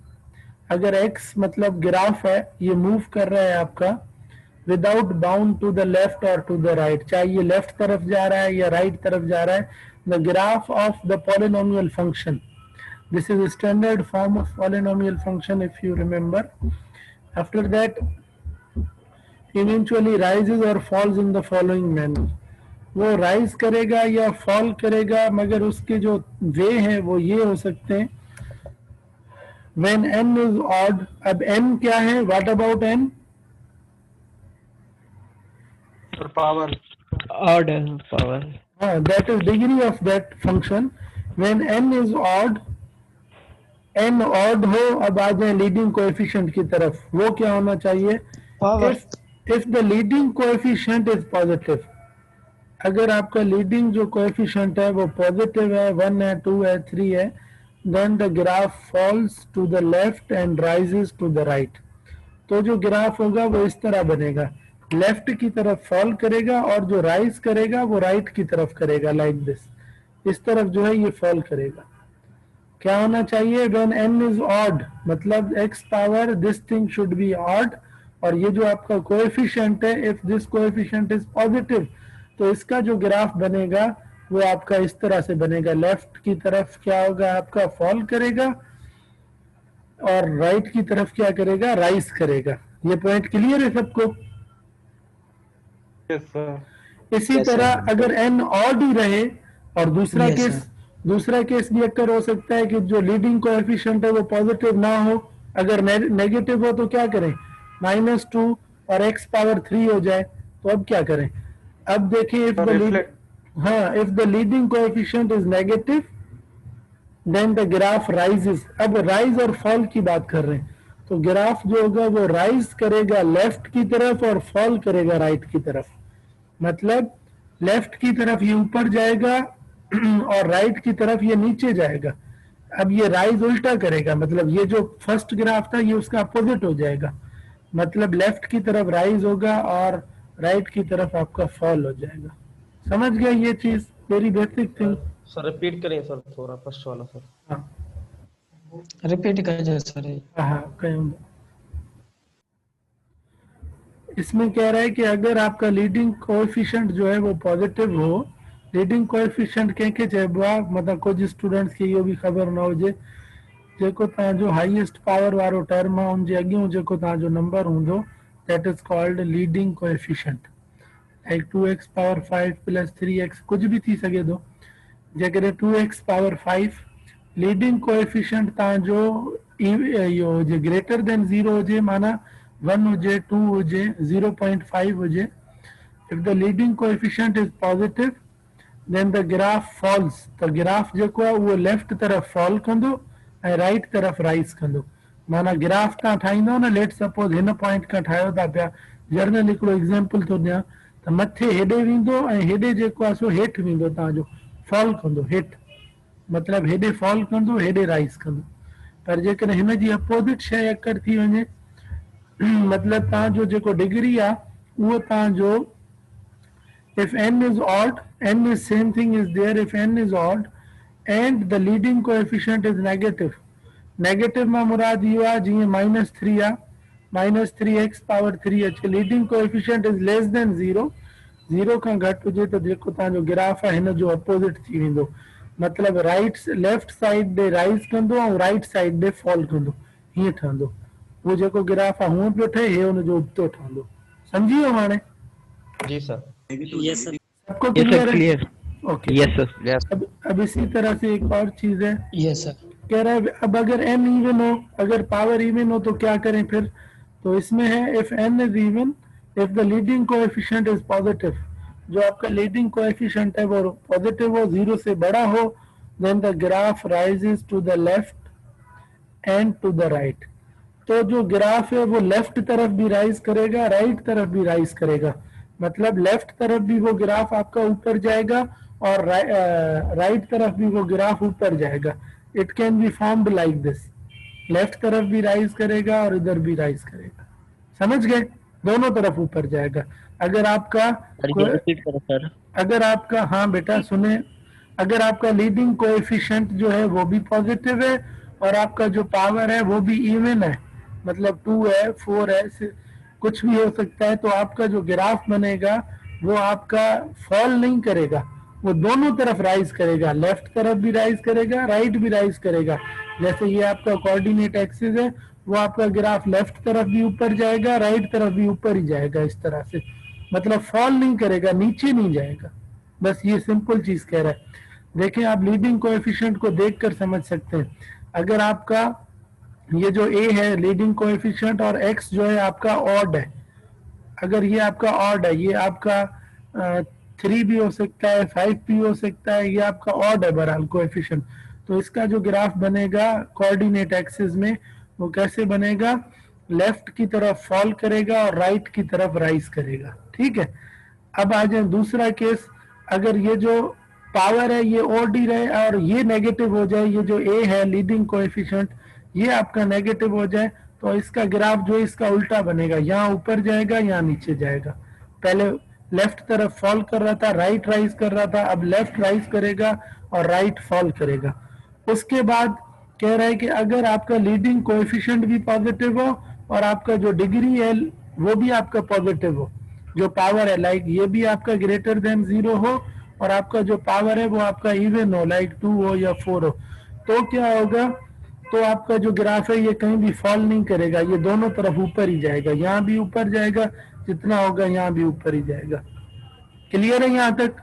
अगर x मतलब ग्राफ है ये मूव कर रहा है आपका without bound to the left और टू द राइट, चाहे ये लेफ्ट तरफ जा रहा है या राइट तरफ जा रहा है, the graph of the polynomial function, this is standard form of polynomial function if you remember, after that eventually rises और falls in the following manner. वो राइज करेगा या फॉल करेगा, मगर उसके जो वे हैं वो ये हो सकते हैं, when n is odd। अब n क्या है, what about n?
Power
odd power,
that is degree of that function। when n is odd, n odd हो, अब आ जाए लीडिंग कोएफिशिएंट की तरफ, वो क्या होना चाहिए, if the leading coefficient is positive, अगर आपका लीडिंग जो कोएफिशिएंट है वो पॉजिटिव है, 1 है, 2 है, 3 है, then the graph falls to the left and rises to the right. तो जो ग्राफ होगा वो इस तरह बनेगा, लेफ्ट की तरफ फॉल करेगा और जो राइज करेगा वो राइट की तरफ करेगा, लाइक दिस, इस तरफ जो है ये फॉल करेगा। क्या होना चाहिए, व्हेन n इज ऑड, मतलब x power this thing should be odd, और ये जो आपका कोएफिशिएंट है, if this coefficient is positive, तो इसका जो ग्राफ बनेगा वो आपका इस तरह से बनेगा, लेफ्ट की तरफ क्या होगा आपका, फॉल करेगा, और राइट की तरफ क्या करेगा, राइज करेगा। ये पॉइंट क्लियर है सबको?
Yes sir.
इसी तरह अगर n ऑड ही रहे, और दूसरा केस भी अक्सर हो सकता है कि जो लीडिंग कोएफिशिएंट है वो पॉजिटिव ना हो, अगर नेगेटिव हो तो क्या करें, -2 और x पावर 3 हो जाए, तो अब क्या करें, अब देखिए if the leading coefficient is negative then the graph rises. अब राइज और फॉल की बात कर रहे हैं, तो ग्राफ जो होगा वो राइज करेगा लेफ्ट की तरफ और फॉल करेगा राइट की तरफ, मतलब लेफ्ट की तरफ ये ऊपर जाएगा और राइट की तरफ ये नीचे जाएगा। अब ये राइज उल्टा करेगा, मतलब ये जो फर्स्ट ग्राफ था ये उसका अपोजिट हो जाएगा, मतलब लेफ्ट की तरफ राइज होगा और राइट की तरफ आपका फॉल हो जाएगा। समझ गए ये चीज, very basic thing.
Sir repeat करें सर थोड़ा फर्स्ट वाला सर।
हाँ
रिपीट कर सर।
हाँ करूँगा। इसमें कह रहा है कि अगर आपका लीडिंग कोएफिशिएंट जो है वो पॉजिटिव हो, लीडिंग कोएफिशिएंट कंहिंखे चइबो आहे, मतलब कुछ स्टूडेंट्स खे इहो भी खबर न हुजे, जेको तव्हांजो हाईएस्ट पावर वारो टर्म आहे उनजे अॻियों जेको तव्हांजो नंबर हूंदो, that is called leading coefficient, like 2x power 5 plus 3x कुछ भी थी सघे थो। जेकॾहिं 2x पावर 5 लीडिंग कोएफिशिएंट तव्हांजो इहो हुजे ग्रेटर देन 0 हुजे, माना 1 हुजे, 2 हुजे, 0.5 हुजे, if the leading coefficient is positive then the graph falls, त ग्राफ जेको आहे उहो लेफ्ट तरफ फॉल कंदो ऐं राइट तरफ राइज कंदो। माना ग्राफ तव्हां ठाहींदो न, लेट सपोज हिन पॉइंट खां ठाहियो था पिया, जर्नल हिकिड़ो एग्जाम्पल थो ॾियां, त मथे हेॾे वेंदो ऐं हेॾे जेको आहे सो हेठि वेंदो, तव्हांजो फॉल कंदो हेठि, मतलब हेॾे फॉल कंदो हेॾे राइज कंदो। पर जेकॾहिं हिन जी अपोजिट शइ अकर थी वञे, मतलब तव्हांजो जेको डिग्री आहे उहो तव्हांजो, if n is odd, n is same thing is there, if n is odd and the leading coefficient is negative, negative मां मुराद इहो आहे जीअं -3 आहे, -3x पावर 3 अचे, leading coefficient is less than 0, 0 खां घटि हुजे त जेको तव्हांजो ग्राफ आहे हिन जो अपोजिट थी वेंदो, मतलब राइट लेफ्ट साइड ॾे राइज कंदो ऐं राइट साइड ॾे फॉल कंदो, हीअं ठहंदो। वो जेको ग्राफ आहे हूअं पियो ठहे, हे हुन जो उबतो ठहंदो। सम्झी वियो हाणे?
जी सर।
Yes sir.
सबको क्लियर है?
Clear.
Okay.
Yes sir. Yes.
अब इसी तरह से एक और चीज है,
यस सर।
कह रहा है अब अगर n इवन हो, अगर पावर इवन हो तो क्या करें फिर? तो इसमें है if n is even, if the leading coefficient is positive, जो आपका लीडिंग कोएफिशिएंट है वो पॉजिटिव हो, 0 से बड़ा हो, then the graph rises to the left and to the right. तो जो ग्राफ है वो लेफ्ट तरफ भी राइज करेगा, राइट तरफ भी राइज करेगा। मतलब लेफ्ट तरफ भी वो ग्राफ आपका ऊपर जाएगा और राइट तरफ भी वो ग्राफ ऊपर जाएगा। It can be formed like this, left तरफ भी राइज करेगा और इधर भी राइज करेगा। समझ गए? दोनों तरफ ऊपर जाएगा। अगर आपका
सर,
अगर आपका, हाँ बेटा सुने, अगर आपका लीडिंग कोएफिशिएंट जो है वो भी पॉजिटिव है और आपका जो पावर है वो भी इवन है, मतलब 2 है, 4 है, कुछ भी हो सकता है, तो आपका जो ग्राफ बनेगा वो आपका फॉल नहीं करेगा, वो दोनों तरफ राइज करेगा, लेफ्ट तरफ भी राइज करेगा, राइट भी राइज करेगा। जैसे ये आपका कोऑर्डिनेट एक्सिस है, वो आपका ग्राफ लेफ्ट तरफ भी ऊपर जाएगा, राइट तरफ भी ऊपर ही जाएगा, इस तरह से। मतलब फॉल नहीं करेगा, नीचे नहीं जाएगा। बस ये सिंपल चीज कह रहा है। देखें, आप लीडिंग कोएफिशिएंट को देखकर समझ सकते हैं। अगर आपका ये जो a है लीडिंग कोएफिशिएंट और x जो है आपका ऑड है, अगर ये आपका ऑड है, ये आपका 3 भी हो सकता है, 5 भी हो सकता है, ये आपका ऑड है बहरहाल कोएफिशिएंट, तो इसका जो ग्राफ बनेगा कोऑर्डिनेट एक्सिस में वो कैसे बनेगा? लेफ्ट की तरफ फॉल करेगा और राइट की तरफ राइज करेगा। ठीक है। अब आ जाए दूसरा केस, अगर ये जो पावर है ये ऑड ही रहे और ये नेगेटिव हो जाए, ये जो a है लीडिंग कोएफिशिएंट ये आपका नेगेटिव हो जाए, तो इसका ग्राफ जो है इसका उल्टा बनेगा, यहाँ ऊपर जाएगा, यहाँ नीचे जाएगा। पहले लेफ्ट तरफ फॉल कर रहा था, राइट राइज कर रहा था, अब लेफ्ट राइज करेगा और राइट फॉल करेगा। उसके बाद कह रहा है कि अगर आपका लीडिंग कोएफिशिएंट भी पॉजिटिव हो और आपका जो डिग्री है वो भी आपका पॉजिटिव हो, जो पावर है लाइक ये भी आपका ग्रेटर देन 0 हो और आपका जो पावर है वो आपका इवन हो, लाइक 2 हो या 4 हो, तो क्या होगा? तो आपका जो ग्राफ है ये कहीं भी फॉल नहीं करेगा, ये दोनों तरफ ऊपर ही जाएगा, यहाँ भी ऊपर जाएगा, जितना होगा यहाँ भी ऊपर ही जाएगा। क्लियर है यहाँ तक?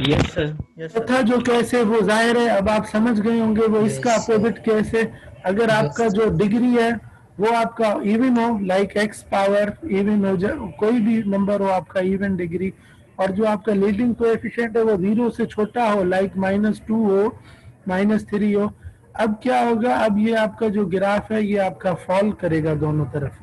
Yes sir.
तथा जो केस है वो जाहिर है अब आप समझ गए होंगे, वो इसका अपोजिट केस है। अगर आपका जो डिग्री है वो आपका इवन हो, लाइक x पावर इवन हो जाए, कोई भी नंबर हो आपका इवन डिग्री, और जो आपका लीडिंग कोएफिशिएंट है वो 0 से छोटा हो, लाइक -2 हो, -3 हो, अब क्या होगा? अब ये आपका जो ग्राफ है ये आपका फॉल करेगा दोनों तरफ।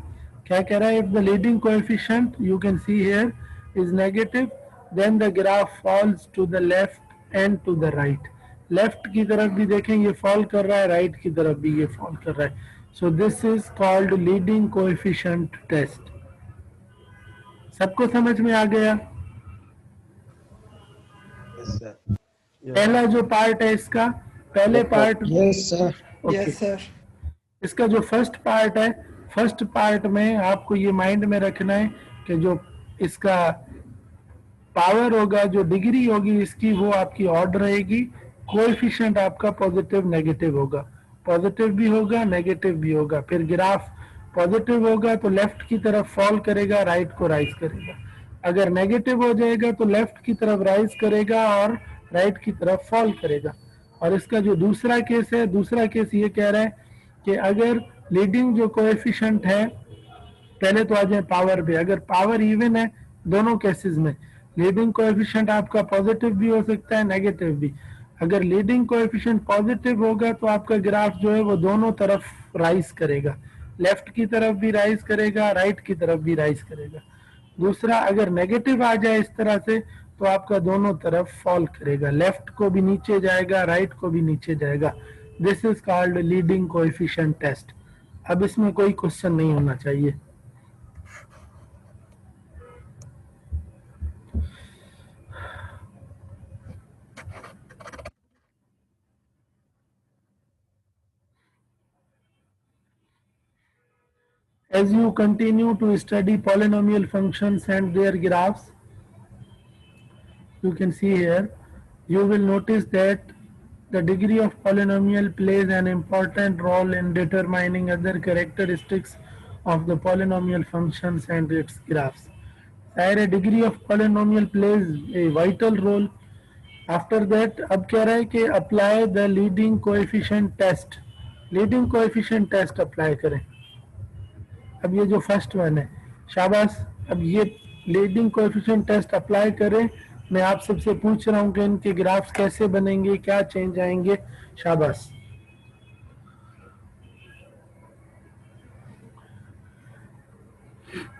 क्या कह रहा है? If the leading coefficient you can see here is negative, then the graph falls to the left and to the right. Left की तरफ भी देखें ये फॉल कर रहा है, राइट की तरफ भी ये फॉल कर रहा है। So this is called leading coefficient test. सबको समझ में आ गया? पहला जो पार्ट है इसका, पहले part,
yes sir. Yes sir.
इसका जो फर्स्ट पार्ट है, फर्स्ट पार्ट में आपको ये माइंड में रखना है कि जो इसका पावर होगा, जो डिग्री होगी इसकी, वो आपकी ऑड रहेगी, कोएफिशिएंट आपका पॉजिटिव नेगेटिव होगा, पॉजिटिव भी होगा नेगेटिव भी होगा। फिर ग्राफ पॉजिटिव होगा तो लेफ्ट की तरफ फॉल करेगा, राइट को राइज करेगा। अगर नेगेटिव हो जाएगा तो लेफ्ट की तरफ राइज करेगा और राइट की तरफ फॉल करेगा। और इसका जो दूसरा केस है, दूसरा केस ये कह रहा है कि अगर लीडिंग जो कोएफिशिएंट है, पहले तो आ जाए पावर पे, अगर पावर इवन है दोनों केसेस में, लीडिंग कोएफिशिएंट आपका पॉजिटिव भी हो सकता है नेगेटिव भी। अगर लीडिंग कोएफिशिएंट पॉजिटिव होगा तो आपका ग्राफ जो है वो दोनों तरफ राइज करेगा, लेफ्ट की तरफ भी राइज करेगा, राइट की तरफ भी राइज करेगा। दूसरा, अगर नेगेटिव आ जाए इस तरह से तो आपका दोनों तरफ फॉल करेगा, लेफ्ट को भी नीचे जाएगा, राइट को भी नीचे जाएगा। This is called leading coefficient test. अब इसमें कोई क्वेश्चन नहीं होना चाहिए। As you continue to study polynomial functions and their graphs, you can see here, you will notice that The degree of polynomial plays an important role in determining other characteristics of the polynomial functions and its graphs. A degree of polynomial plays a vital role. After that, अब कह रहा है कि apply the leading coefficient test. Leading coefficient test apply करें. अब ये जो फर्स्ट वन है, शाबाश. अब ये लीडिंग कोएफिशिएंट टेस्ट अप्लाई करें. मैं आप सबसे पूछ रहा हूं कि इनके ग्राफ्स कैसे बनेंगे, क्या चेंज आएंगे. शाबाश.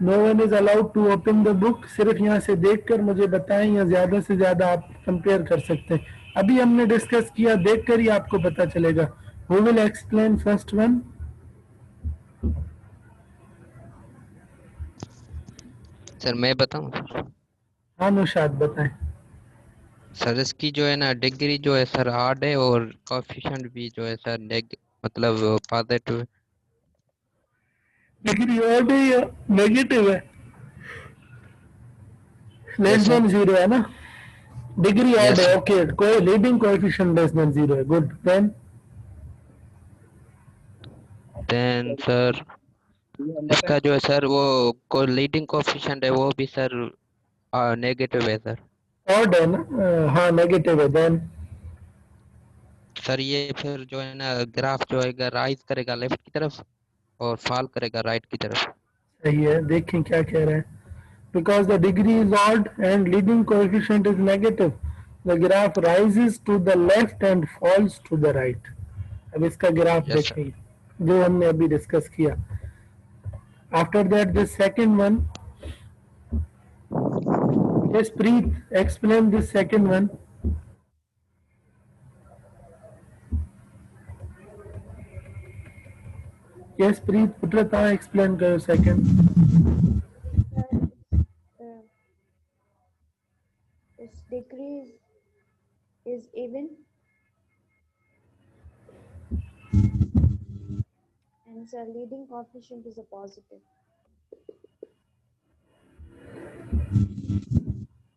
No one is allowed to open the book. सिर्फ यहाँ से देखकर मुझे बताएं या ज्यादा से ज्यादा आप कंपेयर कर सकते हैं. अभी हमने डिस्कस किया, देखकर ही आपको पता चलेगा. Who will explain first one?
Sir मैं बताऊं?
हाँ नौशाद बताएं.
सर इसकी जो है ना डिग्री जो है सर ऑड है और कोएफिशिएंट भी जो है सर मतलब पॉजिटिव.
डिग्री ऑड है या नेगेटिव है? लेस देन 0 है ना. डिग्री ऑड है. ओके, कोई लीडिंग कोएफिशिएंट लेस देन 0 है. गुड.
देन सर इसका जो है सर वो कोई लीडिंग कोएफिशिएंट है वो भी सर नेगेटिव है सर.
ऑड है ना. हाँ नेगेटिव है. देन
सर ये फिर जो है ना ग्राफ जो है राइज करेगा लेफ्ट की तरफ और फॉल करेगा राइट की तरफ.
सही है. देखें क्या कह रहे हैं. Because the degree is odd and leading coefficient is negative, the graph rises to the left and falls to the right. अब इसका ग्राफ देखेंगे जो हमने अभी डिस्कस किया. After that, the second one. Yes, Preet, explain this second one. Yes, Preet, Putrata, explain karo second.
Its degree is even and the leading coefficient is a positive.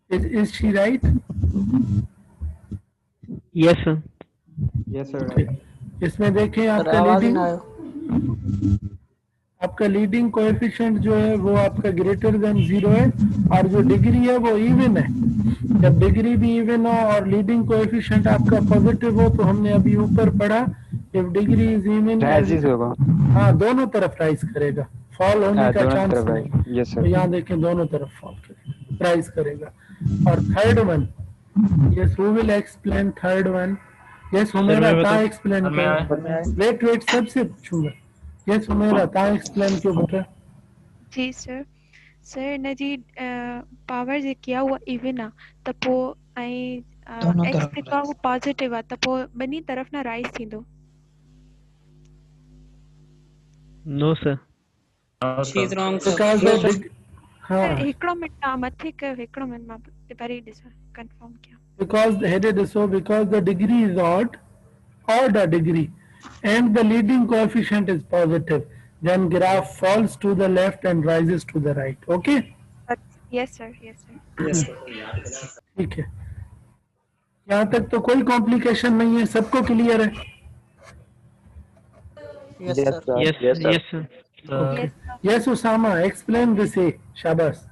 Is she right?
Yes sir.
Yes sir.
Okay. इसमें देखें आपका लीडिंग कोएफिशिएंट जो है वो आपका ग्रेटर देन 0 है और जो डिग्री है वो इवन है. जब डिग्री भी इवन हो और लीडिंग कोएफिशिएंट आपका पॉजिटिव हो तो हमने अभी ऊपर पढ़ा if degree is even
rise होगा.
हाँ दोनों तरफ राइज करेगा. फॉल होने का चांस नहीं.
यस
तो यहाँ देखें दोनों तरफ फॉल करेगा, राइज करेगा. और third one. Yes, who will explain third one? Yes Humaira, ता एक्सप्लेन कर. वेट सबसे पूछूंगा. यस हुमैरा, ता एक्सप्लेन क्यों बेटा?
जी सर. सर इन जी पावर जे किया हुआ इवन आ त पो ऐं एक्स जेका वो पॉजिटिव आ त पो बनी तरफ ना राइज थींदो.
No sir.
She is wrong
sir. हाँ
हिकड़ो मिनट मथे कयो. हिकड़ो मिनट मां वरी ॾिसां कंफर्म कया.
because because the degree is odd a degree and the leading coefficient is positive, then graph falls to the left and rises to the right. Okay?
Yes sir. Yes sir.
ठीक है. यहाँ तक तो कोई कॉम्प्लिकेशन नहीं है, सबको क्लियर है.
Yes sir.
Yes sir.
Okay. Yes Usama, explain this. शाबाश.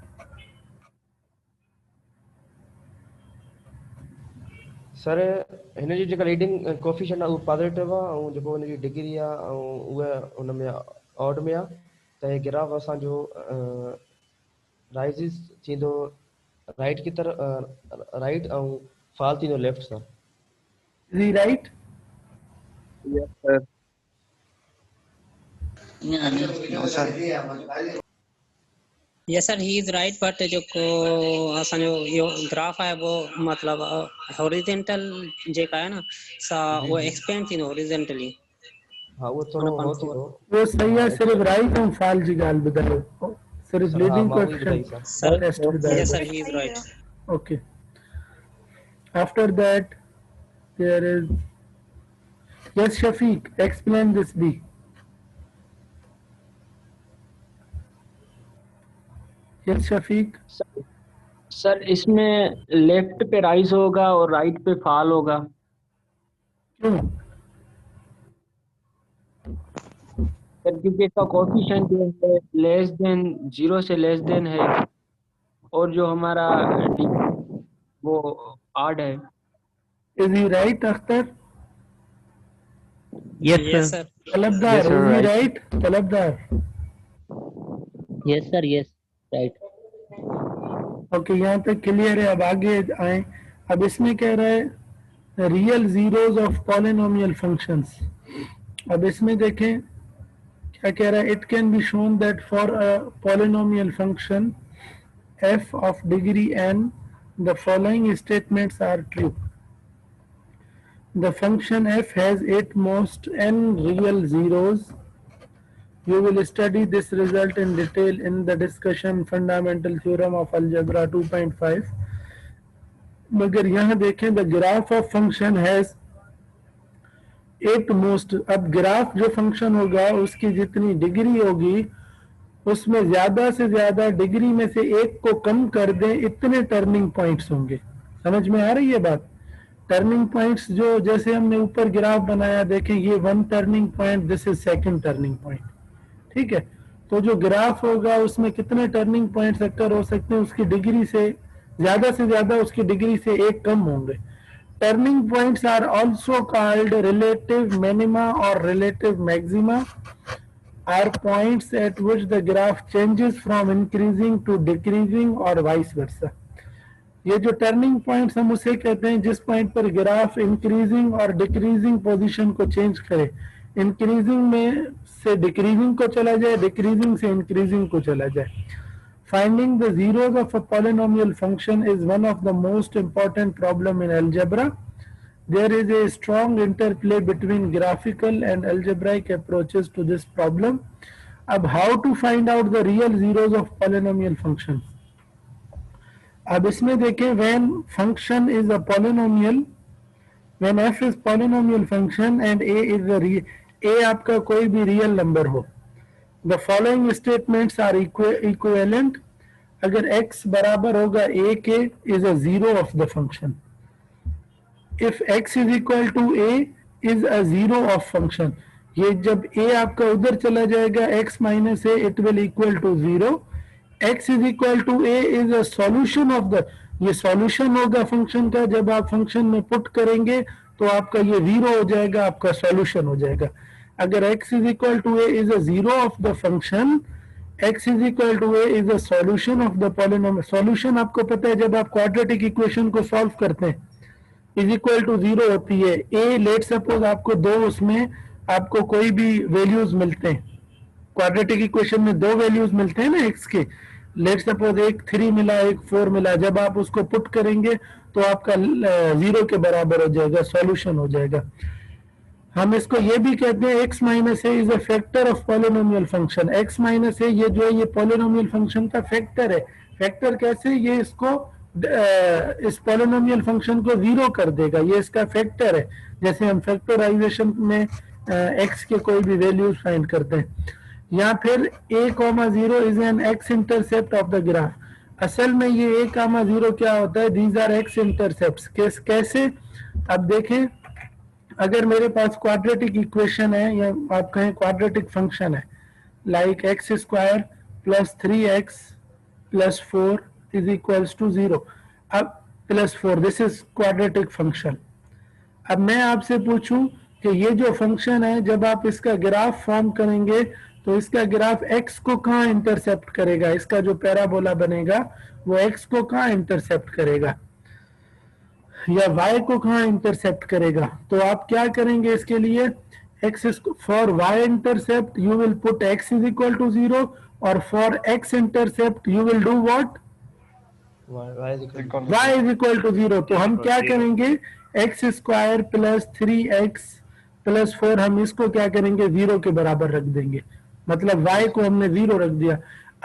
सर हिन जी जेका लीडिंग कोएफिशिएंट आहे उहो पॉजिटिव आहे ऐं जेको हिन जी डिग्री आहे ऐं उहा हुन में ऑड में आहे त हे ग्राफ असांजो राइजिस थींदो राइट की तरफ राइट ऐं फॉल थींदो left. Sir
Is he right?
Yes sir.
No sir.
Yes sir he is right. But जो असांजो इहो ग्राफ आहे वो मतलब हॉरिजॉन्टल जेका आहे न सा वो एक्सपेंड थींदो हॉरिजॉन्टली.
हाँ वो थोड़ो हो थींदो.
वो सही है. सिर्फ राइट ऐं फॉल जी ॻाल्हि ॿुधायो. सिर्फ लीडिंग कोएफिशिएंट टेस्ट ॿुधायो.
Yes sir he is right.
Okay. After that there is yes Shafiq, explain this B. Yes Shafiq.
Sir इसमें लेफ्ट पे राइज होगा और राइट पे फॉल होगा.
क्यों?
सर क्योंकि इसका कोफिशिएंट जो है लेस देन 0 से लेस देन है, और जो हमारा वो आड है।
Is he right, Akhtar?
Yes,
Yes,
sir.
sir.
तलबदार,
Yes, sir,
is he
right.
right? तलबदार.
Yes, sir. Yes, right.
Okay, यहाँ तक क्लियर है। अब आगे आए। अब इसमें कह रहा है real zeros of polynomial functions. अब इसमें देखें क्या कह रहा है। It can be shown that for a polynomial function f of degree n, the following statements are true. The function f has at most n real zeros. You will study this result in detail in the discussion fundamental theorem of algebra 2.5. मगर यहाँ देखें the graph of function has at most, अब ग्राफ जो फंक्शन होगा उसकी जितनी डिग्री होगी उसमें ज्यादा से ज्यादा डिग्री में से एक को कम कर दें, इतने टर्निंग पॉइंट्स होंगे। समझ में आ रही है बात? टर्निंग पॉइंट्स जो जैसे हमने ऊपर ग्राफ बनाया, देखें ये 1 turning point, this is second turning point, ठीक है। तो जो ग्राफ होगा उसमें कितने टर्निंग पॉइंट्स अक्कर हो सकते हैं, उसकी डिग्री से ज्यादा उसकी डिग्री से एक कम होंगे। Turning points are also called relative minima और relative maxima, are points at which the graph changes from increasing to decreasing और vice versa। ये जो टर्निंग पॉइंट्स हम उसे कहते हैं जिस पॉइंट पर ग्राफ इंक्रीजिंग और डिक्रीजिंग पोजीशन को चेंज करे, इंक्रीजिंग में से डिक्रीजिंग को चला जाए, डिक्रीजिंग से इंक्रीजिंग को चला जाए। Finding the zeros of a polynomial function is one of the most important problem in algebra. There is a strong interplay between graphical and algebraic approaches to this problem. अब how to find out the real zeros of polynomial functions? अब इसमें देखें when function is a polynomial, when f is polynomial function and a is a आपका कोई भी real number हो, the following statements are equivalent. अगर x बराबर होगा a के is a zero of the function. If x is equal to a is a zero of function. ये जब a आपका उधर चला जाएगा x minus a, it will equal to 0. x is equal to a is a solution of the, ये solution होगा function का। जब आप function में put करेंगे तो आपका ये 0 हो जाएगा, आपका solution हो जाएगा। अगर x is equal to a is a zero of the function, x is equal to a is a solution of the polynomial। solution आपको पता है जब आप quadratic equation को solve करते हैं इज इक्वल टू 0 होती है। ए लेट सपोज आपको दो, उसमें आपको कोई भी वैल्यूज मिलते हैं, क्वाड्रेटिक इक्वेशन में दो वैल्यूज मिलते हैं ना एक्स के। लेट सपोज एक 3 मिला, एक 4 मिला। जब आप उसको पुट करेंगे तो आपका 0 के बराबर हो जाएगा, सॉल्यूशन हो जाएगा। हम इसको ये भी कहते हैं x minus A is a factor of polynomial function. x minus A ये जो है ये पॉलिनोमियल फंक्शन का फैक्टर है। फैक्टर कैसे? ये इसको इस पॉलिनोमियल फंक्शन को 0 कर देगा, ये इसका फैक्टर है। जैसे हम फैक्टराइजेशन में x के कोई भी वैल्यूज फाइंड करते हैं। या फिर a,0 is an x intercept of the graph. असल में ये a,0 क्या होता है? These are x intercepts. कैसे? अब देखें, अगर मेरे पास क्वाड्रेटिक इक्वेशन है या आप कहें क्वाड्रेटिक फंक्शन है, like x square plus 3x plus 4 is equals to 0, अब plus 4, this is quadratic function. अब मैं आपसे पूछूं कि ये जो फंक्शन है जब आप इसका ग्राफ फॉर्म करेंगे तो इसका ग्राफ x को कहाँ इंटरसेप्ट करेगा? इसका जो पैराबोला बनेगा वो x को कहाँ इंटरसेप्ट करेगा या y को कहाँ इंटरसेप्ट करेगा? तो आप क्या करेंगे इसके लिए? x for y intercept you will put x is equal to 0 और for x intercept you will do what? y is equal to 0। तो हम क्या करेंगे? X square plus 3x plus 4 हम इसको क्या करेंगे? 0 के बराबर रख देंगे, मतलब y को हमने 0 रख दिया।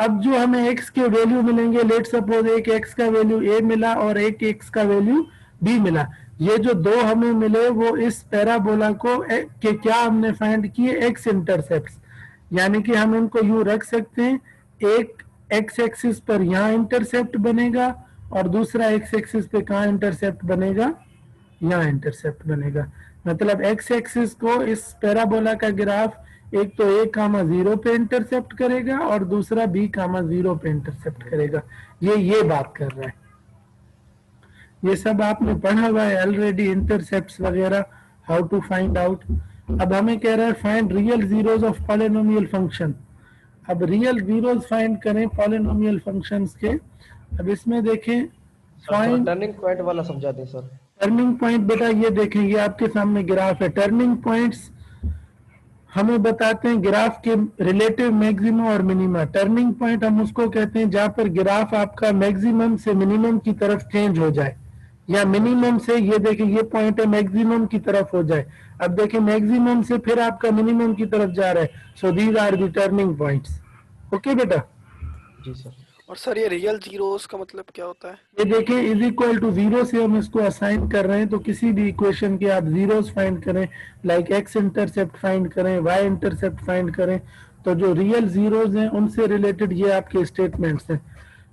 अब जो हमें x के वैल्यू मिलेंगे, लेट सपोज एक x का वैल्यू a मिला और एक x का वैल्यू b मिला। ये जो दो हमें मिले वो इस पैराबोला को के क्या हमने फाइंड किए? x intercepts. यानी कि हम इनको यूं रख सकते हैं, एक x एक्सिस पर यहाँ इंटरसेप्ट बनेगा और दूसरा x एक्सिस पे कहाँ इंटरसेप्ट बनेगा? यहाँ इंटरसेप्ट बनेगा। मतलब एक्स एक्सिस को इस पैराबोला का ग्राफ एक तो a कामा 0 पे इंटरसेप्ट करेगा और दूसरा b कामा 0 पे इंटरसेप्ट करेगा। ये बात कर रहा है, ये सब आपने पढ़ा हुआ है ऑलरेडी, इंटरसेप्ट्स वगैरह, हाउ टू फाइंड आउट। अब हमें कह रहा है find real zeros of polynomial function. अब रियल जीरोस फाइंड करें पॉलिनोमियल फंक्शंस के। अब इसमें देखें फाइंड
टर्निंग पॉइंट वाला समझा दें सर।
टर्निंग पॉइंट बेटा ये देखें, ये आपके सामने ग्राफ है। टर्निंग पॉइंट्स हमें बताते हैं ग्राफ के रिलेटिव मैक्सिमम और मिनिमा। टर्निंग पॉइंट हम उसको कहते हैं जहां पर ग्राफ आपका मैक्सिमम से मिनिमम की तरफ चेंज हो जाए, या मिनिमम से, ये देखिए ये पॉइंट है, मैक्सिमम की तरफ हो जाए। अब देखिए मैक्सिमम से फिर आपका मिनिमम की तरफ जा रहा है, so these are the turning points. Okay बेटा
जी सर।
और सर ये रियल जीरोस का मतलब क्या होता है?
ये देखिए इज इक्वल टू 0 से हम इसको असाइन कर रहे हैं, तो किसी भी इक्वेशन के आप जीरोस फाइंड करें, लाइक एक्स इंटरसेप्ट फाइंड करें, वाई इंटरसेप्ट फाइंड करें, तो जो रियल जीरोस हैं उनसे रिलेटेड ये आपके स्टेटमेंट्स हैं।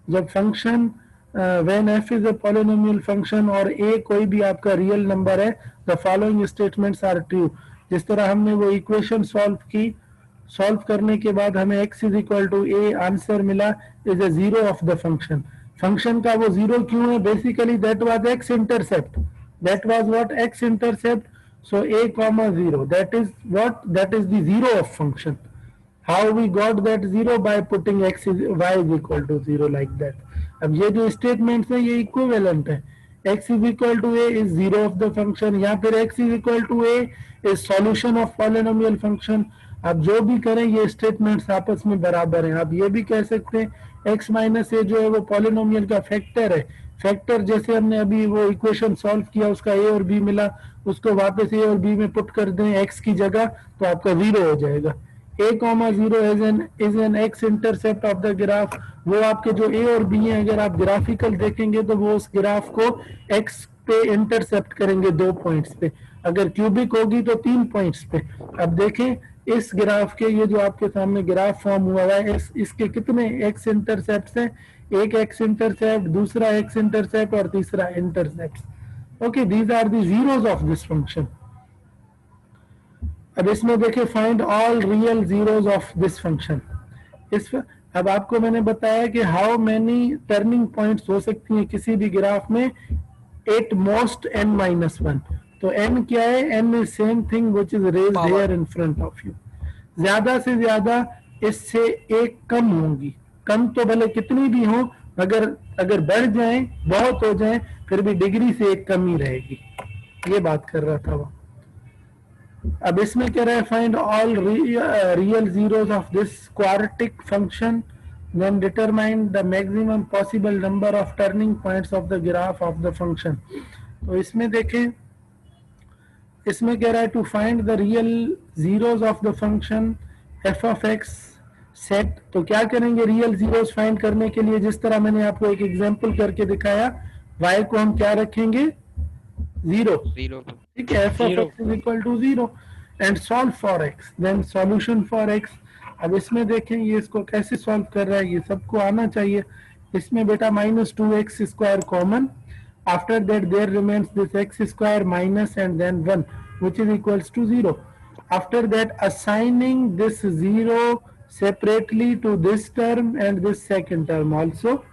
जब function when f is a polynomial function और a कोई भी आपका रियल नंबर है, the following statements are true. जिस तरह हमने वो इक्वेशन सॉल्व करने के बाद हमें x is equal to a answer मिला, is a zero of the function. Function का वो जीरो क्यों है? Basically that was x intercept, that was what x intercept, so a comma 0, that is what, that is the zero of function. How we got that zero? By putting y is equal to 0 like that. अब ये जो स्टेटमेंट्स हैं ये इक्विवेलेंट है। x is equal to a is zero of the function, या फिर x is equal to a is solution of polynomial function। अब जो भी करें ये स्टेटमेंट्स आपस में बराबर हैं। आप ये भी कह सकते हैं x माइनस a जो है वो पॉलिनोमियल का फैक्टर है। फैक्टर जैसे हमने अभी वो इक्वेशन सॉल्व किया, उसका a और b मिला, उसको वापस a और b में पुट कर दें x की जगह, तो आपका 0 हो जाएगा। a comma 0 is an x intercept of the graph. वो आपके जो a और b हैं, अगर आप ग्राफिकल देखेंगे तो वो उस ग्राफ को x पे इंटरसेप्ट करेंगे 2 पॉइंट्स पे, अगर क्यूबिक होगी तो 3 पॉइंट्स पे। अब देखें इस ग्राफ के, ये जो आपके सामने ग्राफ फॉर्म हुआ है, इसके कितने x इंटरसेप्ट हैं? एक x इंटरसेप्ट, दूसरा x इंटरसेप्ट और तीसरा intercept. Okay, these are the zeros of this function. अब इसमें देखिए find all real zeros of this function. अब आपको मैंने बताया कि हाउ मेनी टर्निंग पॉइंट्स हो सकती हैं किसी भी ग्राफ में, एट मोस्ट n-1। तो n क्या है? n is same thing which is raised here in front of you. ज्यादा से ज्यादा इससे एक कम होंगी, कम तो भले कितनी भी हो, अगर बढ़ जाए, बहुत हो जाए, फिर भी डिग्री से एक कम ही रहेगी। ये बात कर रहा था वो। अब इसमें कह रहा है find all real zeros of this quadratic function, then determine the maximum possible number of turning points of the graph of the function। तो इसमें देखें, इसमें कह रहा है to find the real zeros of the function f of x set. तो क्या करेंगे रियल जीरोस फाइंड करने के लिए? जिस तरह मैंने आपको एक एग्जांपल करके दिखाया, y को हम क्या रखेंगे? 0, ठीक है, f of x is equal to 0 and solve for x, then solution for x। अब इसमें देखें ये इसको कैसे सॉल्व कर रहा है, ये सबको आना चाहिए। इसमें बेटा -2x square common, after that there remains this x square minus and then 1 which is equals to 0। After that assigning this 0 separately to this term and this second term also.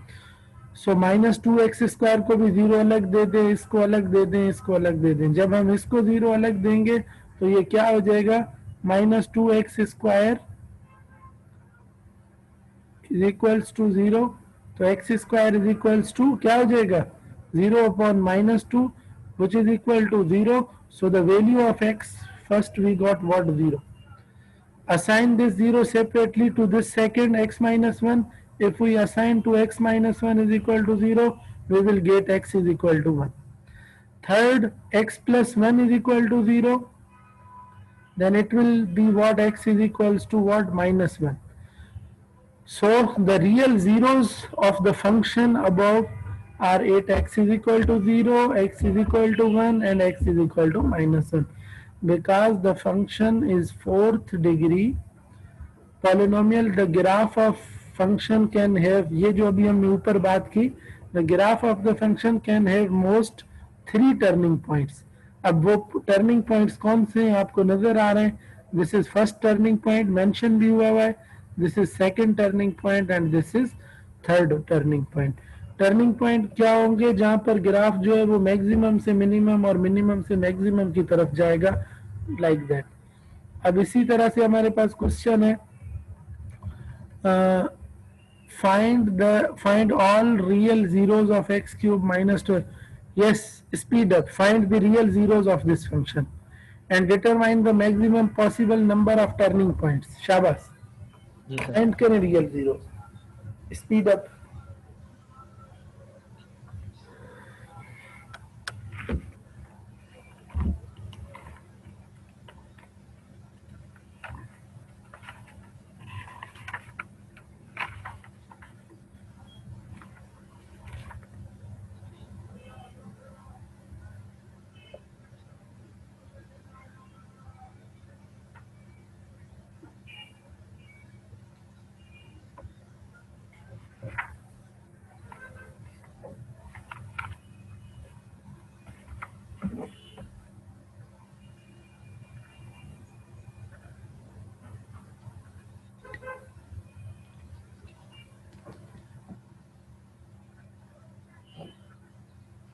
So -2x square को भी 0 अलग दे दें, इसको अलग दे दें, इसको अलग दे दें। जब हम इसको 0 अलग देंगे तो ये क्या हो जाएगा? -2x square is equals to 0। तो x square is equals to क्या हो जाएगा? 0 upon -2 which is equal to 0। so the value of x, first we got what? 0। assign this 0 separately to this second x minus 1। if we assign to x minus 1 is equal to 0, we will get x is equal to 1। third, x plus 1 is equal to 0, then it will be what? x is equals to what? -1। So the real zeros of the function above are 8x is equal to 0, x is equal to 1 and x is equal to -1, because the function is 4th degree polynomial। the graph of function can have, ये जो अभी हमने ऊपर बात की, the graph of the function can have most 3 turning points। अब वो टर्निंग पॉइंट्स कौन से हैं आपको नजर आ रहे हैं? This is first turning point, mention भी हुआ है, this is second turning point and this is third turning point. Turning point क्या होंगे? जहां पर ग्राफ जो है वो मैक्सिमम से मिनिमम और मिनिमम से मैक्सिमम की तरफ जाएगा, लाइक दैट। अब इसी तरह से हमारे पास क्वेश्चन है, find all real zeros of x cube minus 2. Yes, speed up. Find the real zeros of this function and determine the maximum possible number of turning points. Shabas. Find करें real zeros. Speed up.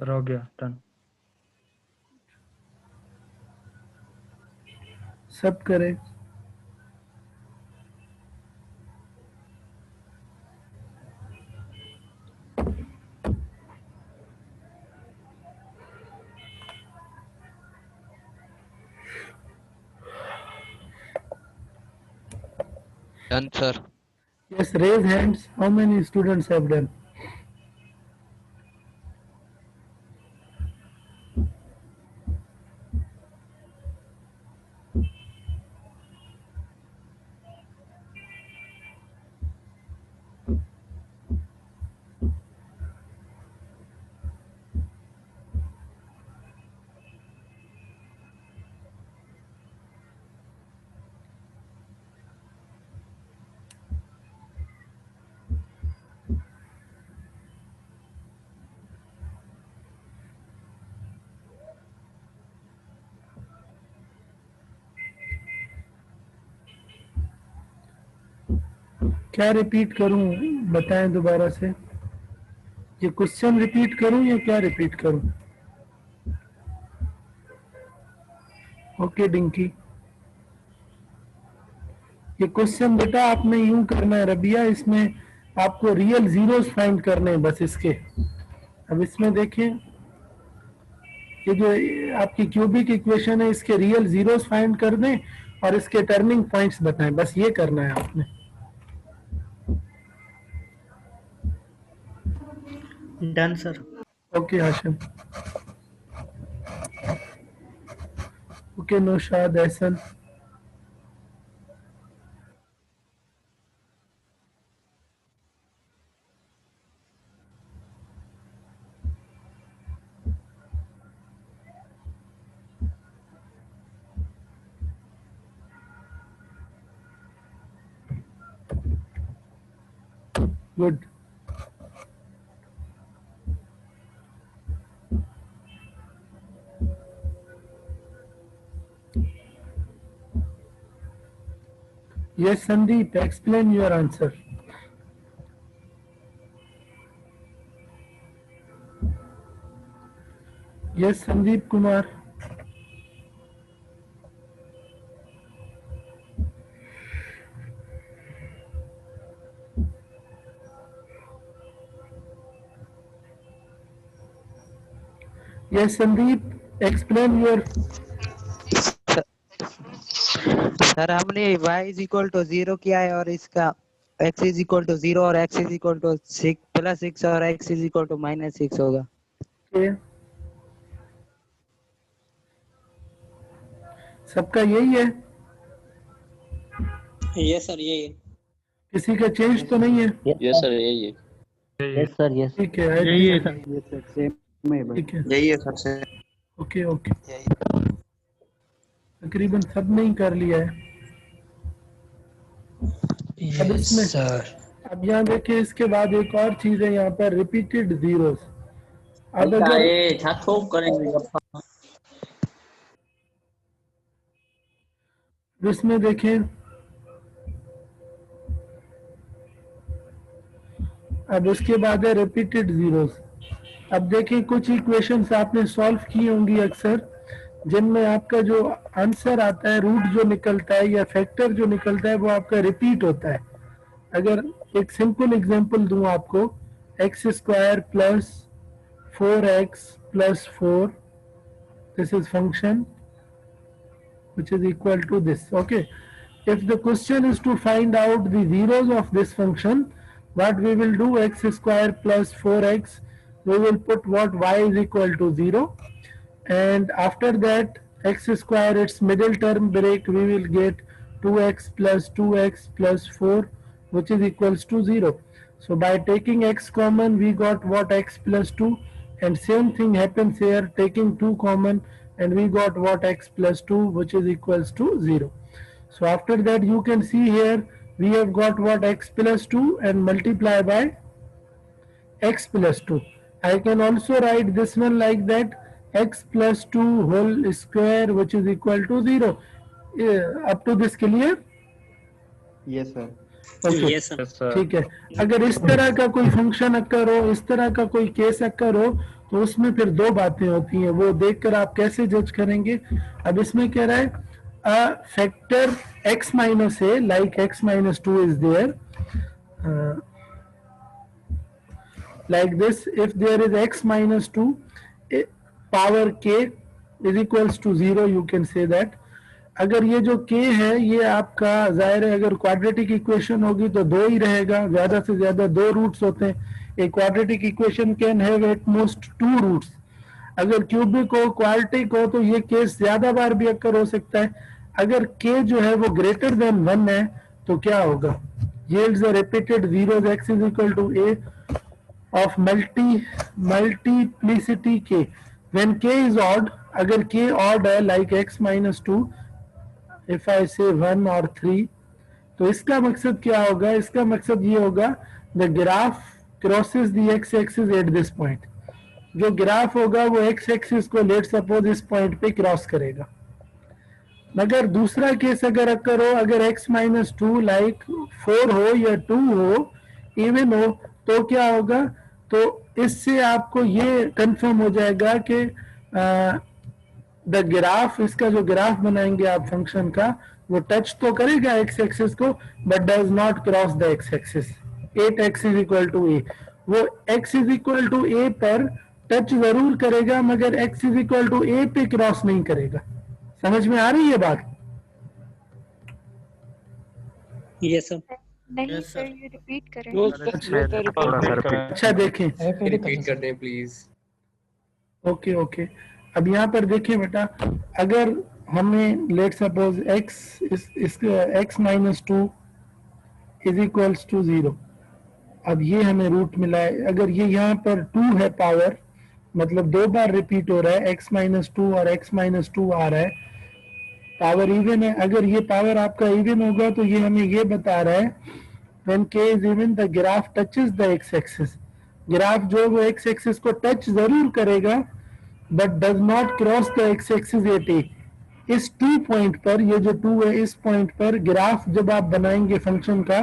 हो गया डन।
सब करें।
Done, sir.
Yes, raise hands. How many students have done? क्या रिपीट करूं? बताएं दोबारा से। ये क्वेश्चन रिपीट करूं या क्या रिपीट करूं? ओके डिंकी, ये क्वेश्चन बेटा आपने यूं करना है रबिया, इसमें आपको रियल जीरोस फाइंड करने हैं बस इसके। अब इसमें देखें, ये जो आपकी क्यूबिक इक्वेशन है इसके रियल जीरोस फाइंड कर दें और इसके टर्निंग पॉइंट्स बताएं, बस ये करना है आपने।
Done sir.
Okay Hashim. Okay Naushad, Ehsan. Good. Yes, Sandeep, explain your answer. Yes, Sandeep Kumar. Yes, Sandeep, explain your.
Sir हमने y इज इक्वल टू 0 किया है और इसका x इज इक्वल टू 0 और x is equal to 6 plus 6 और x is equal to minus 6 होगा।
सबका यही है?
यस सर यही है।
किसी का चेंज तो नहीं है?
यस सर यही है।
Yes sir yes.
ठीक है,
यही है
सर। ठीक है,
यही है सर से।
ओके ओके, तकरीबन सब ने ही कर लिया है। अब इसमें
सर
अब यहाँ देखिए, इसके बाद एक और चीज है यहाँ पर, रिपीटेड जीरोस। अब अगर इसमें देखें, अब उसके बाद है रिपीटेड जीरोस। अब देखें कुछ इक्वेशंस आपने सॉल्व की होंगी अक्सर, जिनमें आपका जो आंसर आता है, रूट जो निकलता है या फैक्टर जो निकलता है, वो आपका रिपीट होता है। अगर एक सिंपल एग्जांपल दूं आपको, x square plus 4x plus 4, this is function which is equal to this. Okay, if the question is to find out the zeros of this function, what we will do, x square plus 4x, we will put what, y is equal to 0, and after that x square, its middle term break, we will get 2x plus 2x plus 4, which is equals to 0. So by taking x common, we got what, x plus 2, and same thing happens here, taking 2 common, and we got what, x plus 2, which is equals to 0. So after that you can see here we have got what, x plus 2 and multiply by x plus 2. I can also write this one like that, x plus 2 whole square, which is equal to 0. Up to this clear?
Yes sir.
Okay.
Yes, sir.
ठीक है। अगर इस तरह का कोई फंक्शन अक्कर हो, इस तरह का कोई केस अक्कर हो, तो उसमें फिर दो बातें होती हैं, वो देखकर आप कैसे जज करेंगे। अब इसमें कह रहा है a factor x minus a, like x minus 2 is there, like this. If there is x minus 2, power k is equals to 0, you can say that. अगर ये जो k है ये आपका जाहिर है अगर क्वाड्रेटिक इक्वेशन होगी तो दो ही रहेगा, ज्यादा से ज्यादा दो रूट्स होते हैं। एक quadratic equation can have at most 2 roots. अगर क्यूबिक हो, क्वाड्रेटिक हो, तो ये केस ज्यादा बार भी अक्कर हो सकता है। अगर k जो है वो ग्रेटर देन 1 है तो क्या होगा, yields a repeated zeros, x is equal to a of multiplicity k. When k is odd, अगर k odd है like x minus 2, if I say 1 or 3, तो इसका मकसद क्या होगा, इसका मकसद ये होगा the graph crosses the x axis at this point. जो ग्राफ होगा वो x axis को लेट सपोज इस पॉइंट पे क्रॉस करेगा। मगर दूसरा केस अगर अक्कर हो, अगर x minus 2 like 4 हो या 2 हो, इवन हो, तो क्या होगा, तो इससे आपको ये कंफर्म हो जाएगा कि द ग्राफ, इसका जो ग्राफ बनाएंगे आप फंक्शन का, वो टच तो करेगा एक्स एक्सिस को but does not cross the X axis at X is equal to A. वो X is equal to A पर टच जरूर करेगा मगर X is equal to A पे क्रॉस नहीं करेगा। समझ में आ रही है बात?
Yes sir.
नहीं सर, ये रिपीट करें।
अच्छा देखें,
रिपीट कर दें प्लीज।
ओके ओके, अब यहाँ पर देखिए बेटा, अगर हमें let suppose x minus 2 is equals to 0, अब ये हमें रूट मिला है। अगर ये यहाँ पर 2 है पावर, मतलब दो बार रिपीट हो रहा है, x माइनस 2 और x माइनस 2 आ रहा है, पावर इवन है। अगर ये पावर आपका इवन होगा तो ये हमें ये बता रहा है when k is even the graph touches the x axis. Graph जो वो x एक्सिस को टच जरूर करेगा but does not cross the x axis at a. इस 2 पॉइंट पर, ये जो 2 है, इस पॉइंट पर ग्राफ जब आप बनाएंगे फंक्शन का,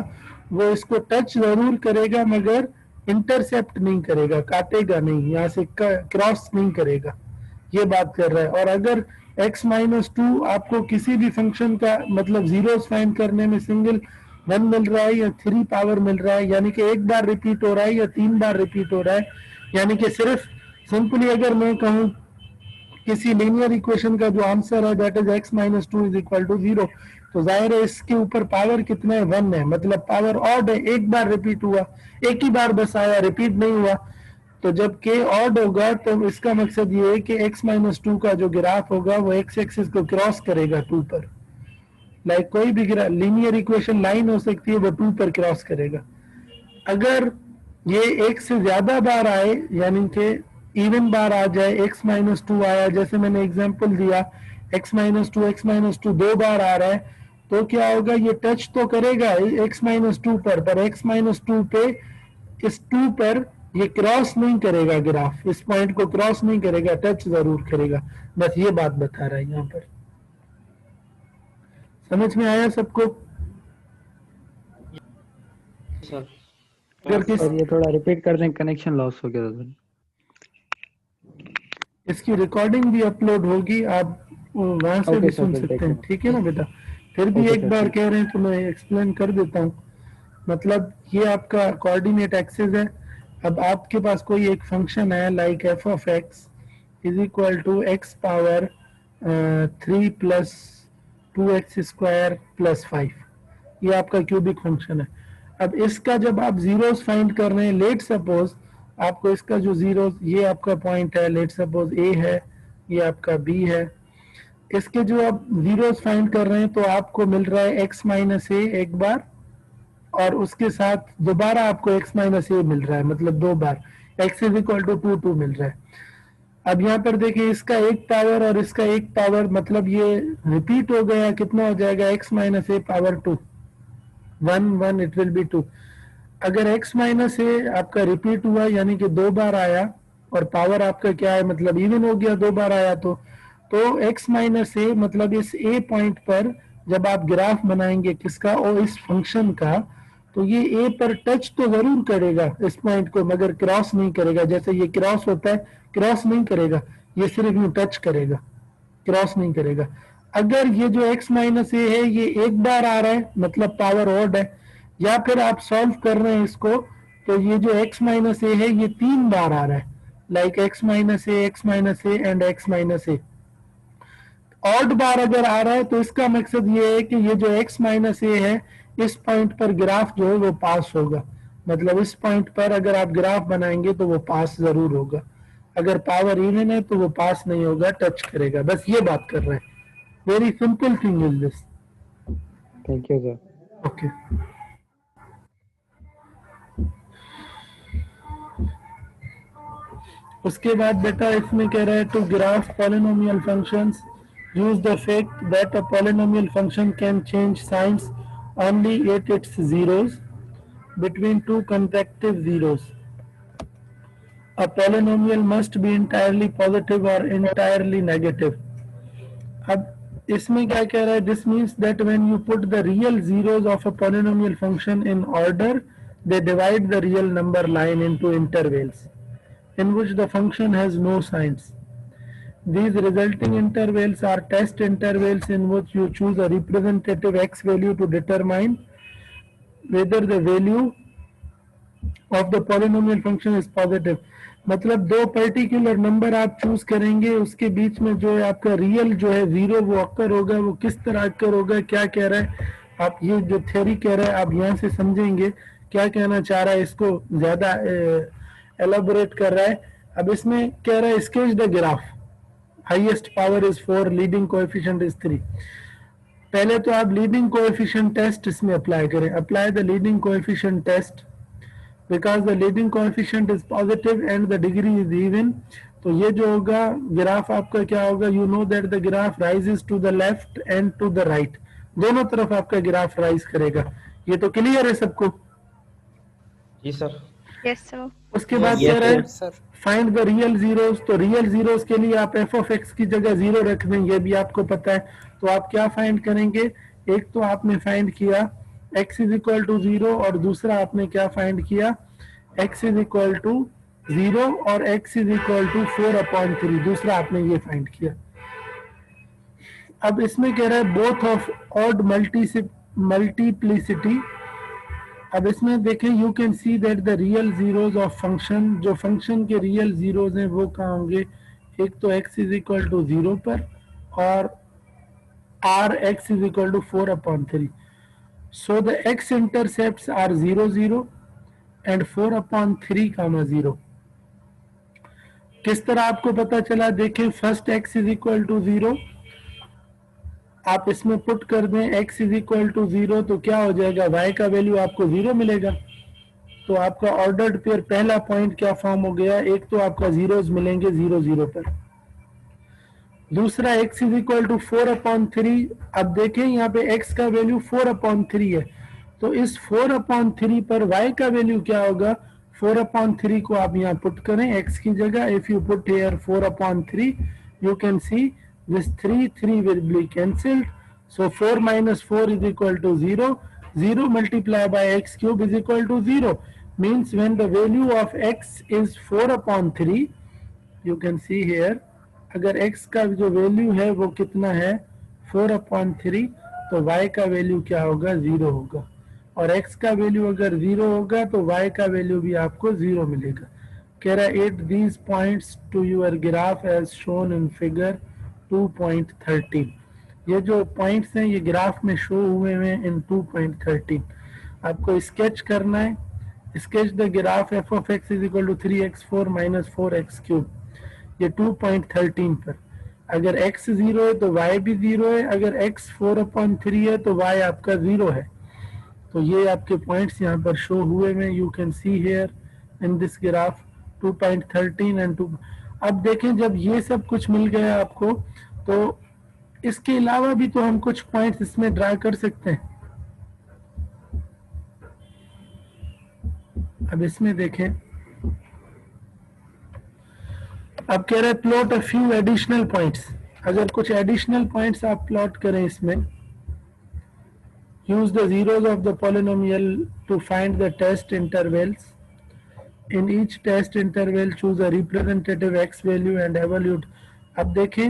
वो इसको टच जरूर करेगा मगर इंटरसेप्ट नहीं करेगा, काटेगा नहीं, यहाँ से क्रॉस नहीं करेगा, ये बात कर रहा है। और अगर x माइनस 2 आपको किसी भी फंक्शन का मतलब जीरोस फाइंड करने में सिंगल 1 मिल रहा है या 3 पावर मिल रहा है, यानी कि एक बार रिपीट हो रहा है या 3 बार रिपीट हो रहा है, यानी कि सिर्फ सिंपली अगर मैं कहूँ किसी लीनियर इक्वेशन का जो आंसर है that is x minus 2 is equal to 0, तो जाहिर है इसके ऊपर पावर कितना है, 1 है, मतलब पावर ऑड है, एक बार रिपीट हुआ, एक ही बार बस आया, रिपीट नहीं हुआ। तो जब k ऑड होगा तो इसका मकसद ये है कि x माइनस 2 का जो ग्राफ होगा वो x एक्सिस को क्रॉस करेगा 2 पर। लाइक कोई भी लीनियर इक्वेशन लाइन हो सकती है, वो 2 पर क्रॉस करेगा। अगर ये एक से ज्यादा बार आए, यानी कि इवन बार आ जाए, x माइनस 2 आया, जैसे मैंने एग्जांपल दिया x माइनस 2 2 बार आ रहा है, तो क्या होगा, ये टच तो करेगा x माइनस 2 पर x माइनस 2 पे, इस 2 पर ये क्रॉस नहीं करेगा, ग्राफ इस पॉइंट को क्रॉस नहीं करेगा, टच जरूर करेगा। बस ये बात बता रहा है यहाँ पर। समझ में आया सबको?
सर
अगर किस
सर ये थोड़ा रिपीट कर दें, कनेक्शन लॉस हो गया था सर।
इसकी रिकॉर्डिंग भी अपलोड होगी, आप वहां से
ओके
भी
सर,
सुन
फिर
सकते हैं,
देखूंगा।
ठीक है ना बेटा? फिर भी
ओके
एक
सर,
बार
ठीक।
कह रहे हैं तो मैं एक्सप्लेन कर देता हूँ। मतलब ये आपका कोऑर्डिनेट एक्सिस है। अब आपके पास कोई एक फंक्शन है like f of x is equal to x power 3 plus 2x square plus 5, ये आपका क्यूबिक फंक्शन है। अब इसका जब आप जीरोस फाइंड कर रहे हैं, लेट सपोज आपको इसका जो जीरोस, ये आपका पॉइंट है, लेट सपोज ए है, ये आपका बी है, इसके जो आप जीरोस फाइंड कर रहे हैं तो आपको मिल रहा है x माइनस ए एक बार, और उसके साथ दोबारा आपको x माइनस ए मिल रहा है, मतलब दो बार x इज इक्वल टू 2 मिल रहा है। अब यहाँ पर देखिए इसका एक पावर और इसका एक पावर, मतलब ये रिपीट हो गया, कितना हो जाएगा x minus A power 2, 1 it will be 2। अगर x माइनस ए आपका रिपीट हुआ यानी कि दो बार आया, और पावर आपका क्या है, मतलब इवन हो गया, दो बार आया, तो x माइनस ए मतलब इस a पॉइंट पर जब आप ग्राफ बनाएंगे किसका, और इस फंक्शन का, तो ये a पर टच तो जरूर करेगा इस पॉइंट को, मगर क्रॉस नहीं करेगा। जैसे ये क्रॉस होता है, क्रॉस नहीं करेगा, ये सिर्फ यूं टच करेगा, क्रॉस नहीं करेगा। अगर ये जो x माइनस ए है ये एक बार आ रहा है, मतलब पावर ऑड है, या फिर आप सॉल्व कर रहे हैं इसको, तो ये जो x माइनस ए है ये 3 बार आ रहा है, like x minus a and x minus a. Odd बार अगर आ रहा है तो इसका मकसद ये है कि ये जो x माइनस ए है, इस पॉइंट पर ग्राफ जो है वो पास होगा, मतलब इस पॉइंट पर अगर आप ग्राफ बनाएंगे तो वो पास जरूर होगा। अगर पावर इवन है तो वो पास नहीं होगा, टच करेगा, बस ये बात कर रहे हैं। Very simple thing is this.
Thank you sir.
Okay, उसके बाद बेटा इसमें कह रहा है to graph polynomial functions use the fact that a polynomial function can change signs only at its zeros between two consecutive zeros. A polynomial must be entirely positive or entirely negative. अब इसमें क्या कह रहा है, this means that when you put the real zeros of a polynomial function in order, they divide the real number line into intervals in which the function has no signs. These resulting intervals are test intervals in which you choose a representative x value to determine whether the value of the polynomial function is positive. मतलब दो पर्टिकुलर नंबर आप चूज करेंगे, उसके बीच में जो है आपका रियल जो है जीरो वो अक्कर होगा, वो किस तरह अक्कर होगा, क्या कह रहा है आप, ये जो थ्योरी कह रहा है आप यहाँ से समझेंगे क्या कहना चाह रहा है, इसको ज्यादा एलाबोरेट कर रहा है। अब इसमें कह रहा है sketch the graph, highest power is 4, leading coefficient is 3। पहले तो आप लीडिंग कोएफिशिएंट टेस्ट इसमें अप्लाई करें, apply the leading coefficient test because the leading coefficient is positive and the degree is even. तो ये जो होगा ग्राफ आपका क्या होगा, you know that the graph rises to the left and to the right, दोनों तरफ आपका ग्राफ राइज करेगा। ये तो क्लियर है सबको?
जी सर।
Yes sir.
उसके बाद कह रहा है फाइंड द रियल जीरोस। तो रियल जीरोस के लिए आप एफ ऑफ एक्स की जगह जीरो रख दें, ये भी आपको पता है। तो आप क्या फाइंड करेंगे, एक तो आपने फाइंड किया x इज इक्वल टू 0 और दूसरा आपने क्या फाइंड किया x इज इक्वल टू 0 और x इज इक्वल टू 4/3, दूसरा आपने ये फाइंड किया। अब इसमें कह रहा है बोथ ऑफ ऑड मल्टीप्लिसिटी। अब इसमें देखें you can see that the real zeros of function, जो फंक्शन के रियल जीरोज हैं वो कहाँ होंगे, एक तो x इज इक्वल टू 0 पर और r x is equal to 4/3। So the x intercepts are 0 0 and 4/3 0। किस तरह आपको पता चला, देखें first x is equal to 0, आप इसमें पुट कर दें x इज इक्वल टू 0 तो क्या हो जाएगा, y का वैल्यू आपको 0 मिलेगा। तो आपका ऑर्डर्ड पेयर पहला पॉइंट क्या फॉर्म हो गया, एक तो आपका जीरोज मिलेंगे 0 0 पर, दूसरा x इज इक्वल टू 4/3। अब देखें यहाँ पे x का वैल्यू 4/3 है, तो इस 4/3 पर y का वैल्यू क्या होगा, 4/3 को आप यहाँ पुट करें x की जगह। If you put here 4/3 you can C this 3 will be cancelled, So 4 minus 4 is equal to 0. 0 multiplied by x cube is equal to 0. Means when the value of x is 4 upon 3, you can see here, अगर x का जो वैल्यू है वो कितना है 4 upon 3, तो y का वैल्यू क्या होगा 0 होगा, और x का वैल्यू अगर 0 होगा तो y का वैल्यू भी आपको 0 मिलेगा. कह रहा है add these points to your graph as shown in figure 2.13. ये जो पॉइंट्स हैं ये ग्राफ में शो हुए हैं इन 2.13. आपको स्केच करना है. Sketch the graph f of x is equal to 3x4 minus 4x cube. ये 2.13 पर अगर x 0 है तो y भी 0 है, अगर x 4/3 है तो y आपका 0 है. तो ये आपके पॉइंट्स यहाँ पर शो हुए हैं. You can see here in this graph 2.13 and 2. अब देखें जब ये सब कुछ मिल गया आपको, तो इसके अलावा भी तो हम कुछ पॉइंट्स इसमें ड्रा कर सकते हैं. अब इसमें देखें, अब कह रहे हैं plot a few additional points. अगर कुछ एडिशनल पॉइंट्स आप प्लॉट करें इसमें, use the zeros of the polynomial to find the test intervals. In each test interval choose a representative x value and evaluate. अब देखें